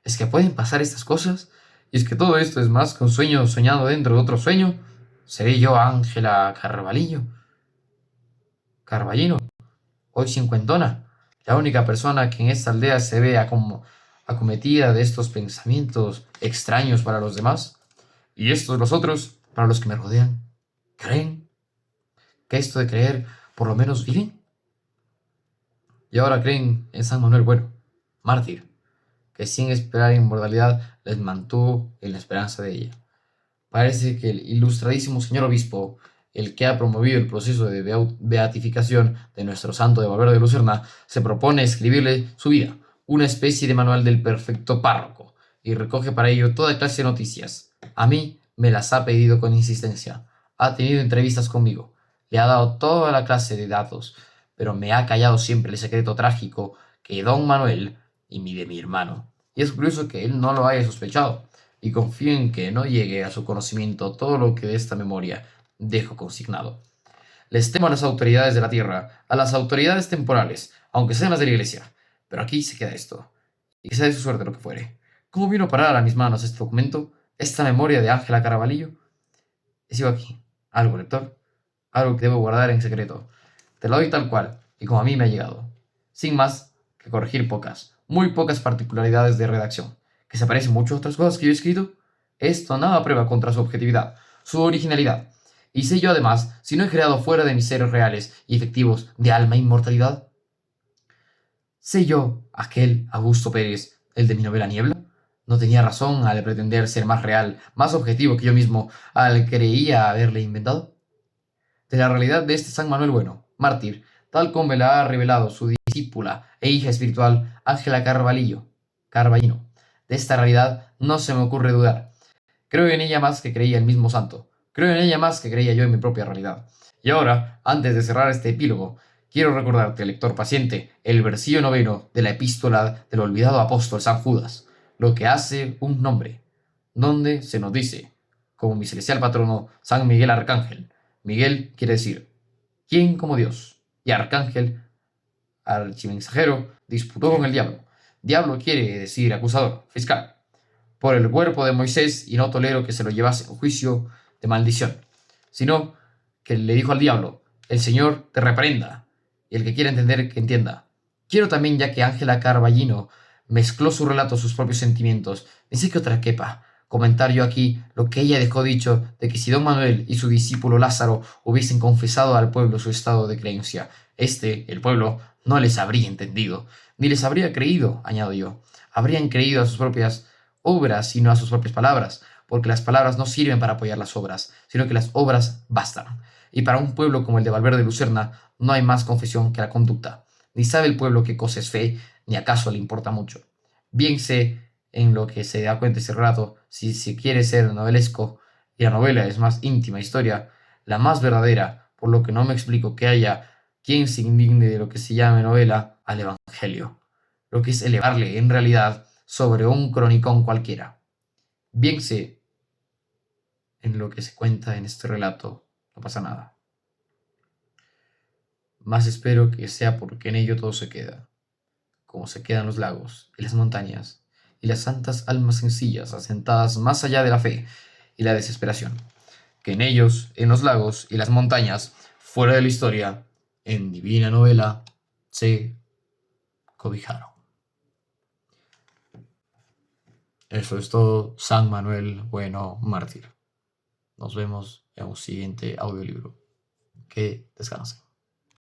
¿Es que pueden pasar estas cosas? ¿Y es que todo esto es más que un sueño soñado dentro de otro sueño? ¿Seré yo Ángela Carballino, hoy cincuentona, la única persona que en esta aldea se ve acometida de estos pensamientos extraños para los demás? ¿Y estos los otros, para los que me rodean, creen que esto de creer por lo menos viven? Y ahora creen en San Manuel Bueno, mártir, que sin esperar inmortalidad les mantuvo en la esperanza de ella. Parece que el ilustradísimo señor obispo, el que ha promovido el proceso de beatificación de nuestro santo de Valverde de Lucerna, se propone escribirle su vida, una especie de manual del perfecto párroco, y recoge para ello toda clase de noticias. A mí me las ha pedido con insistencia, ha tenido entrevistas conmigo, le ha dado toda la clase de datos, pero me ha callado siempre el secreto trágico que don Manuel y de mi hermano. Y es curioso que él no lo haya sospechado, y confío en que no llegue a su conocimiento todo lo que de esta memoria dejo consignado. Les temo a las autoridades de la tierra, a las autoridades temporales, aunque sean las de la iglesia, pero aquí se queda esto, y que sea de su suerte lo que fuere. ¿Cómo vino a parar a mis manos este documento, esta memoria de Ángela Carabalillo? He sido aquí, algo, lector, algo que debo guardar en secreto. Te lo doy tal cual, y como a mí me ha llegado, sin más que corregir pocas, muy pocas particularidades de redacción, que se parecen mucho a otras cosas que yo he escrito. Esto nada prueba contra su objetividad, su originalidad. Y sé yo además si no he creado fuera de mis seres reales y efectivos de alma e inmortalidad. ¿Sé yo aquel Augusto Pérez, el de mi novela Niebla? No tenía razón al pretender ser más real, más objetivo que yo mismo, al creía haberle inventado. De la realidad de este San Manuel Bueno, mártir, tal como me la ha revelado su discípula e hija espiritual Ángela Carballino. De esta realidad no se me ocurre dudar. Creo en ella más que creía el mismo santo. Creo en ella más que creía yo en mi propia realidad. Y ahora, antes de cerrar este epílogo, quiero recordarte, lector paciente, el versículo 9 de la epístola del olvidado apóstol San Judas, lo que hace un nombre, donde se nos dice, como mi celestial patrono, San Miguel Arcángel. Miguel quiere decir, ¿quién como Dios? Y Arcángel, archimensajero, disputó con el diablo. Diablo quiere decir acusador, fiscal, por el cuerpo de Moisés, y no tolero que se lo llevase a un juicio de maldición, sino que le dijo al diablo, el Señor te reprenda, y el que quiera entender, que entienda. Quiero también, ya que Ángela Carballino mezcló su relato a sus propios sentimientos, ni sé qué otra quepa, comentar yo aquí lo que ella dejó dicho de que si don Manuel y su discípulo Lázaro hubiesen confesado al pueblo su estado de creencia, el pueblo, no les habría entendido, ni les habría creído, añado yo. Habrían creído a sus propias obras y no a sus propias palabras, porque las palabras no sirven para apoyar las obras, sino que las obras bastan. Y para un pueblo como el de Valverde de Lucerna no hay más confesión que la conducta. Ni sabe el pueblo qué cosa es fe, ni acaso le importa mucho. Bien sé en lo que se da cuenta ese relato, si se quiere ser novelesco, y la novela es más íntima historia, la más verdadera, por lo que no me explico que haya quien se indigne de lo que se llame novela al Evangelio, lo que es elevarle en realidad sobre un cronicón cualquiera. Bien sé en lo que se cuenta en este relato, no pasa nada. Más espero que sea porque en ello todo se queda, como se quedan los lagos y las montañas, y las santas almas sencillas asentadas más allá de la fe y la desesperación, que en ellos, en los lagos y las montañas, fuera de la historia, en divina novela, se cobijaron. Eso es todo, San Manuel Bueno Mártir. Nos vemos en un siguiente audiolibro. Que descansen.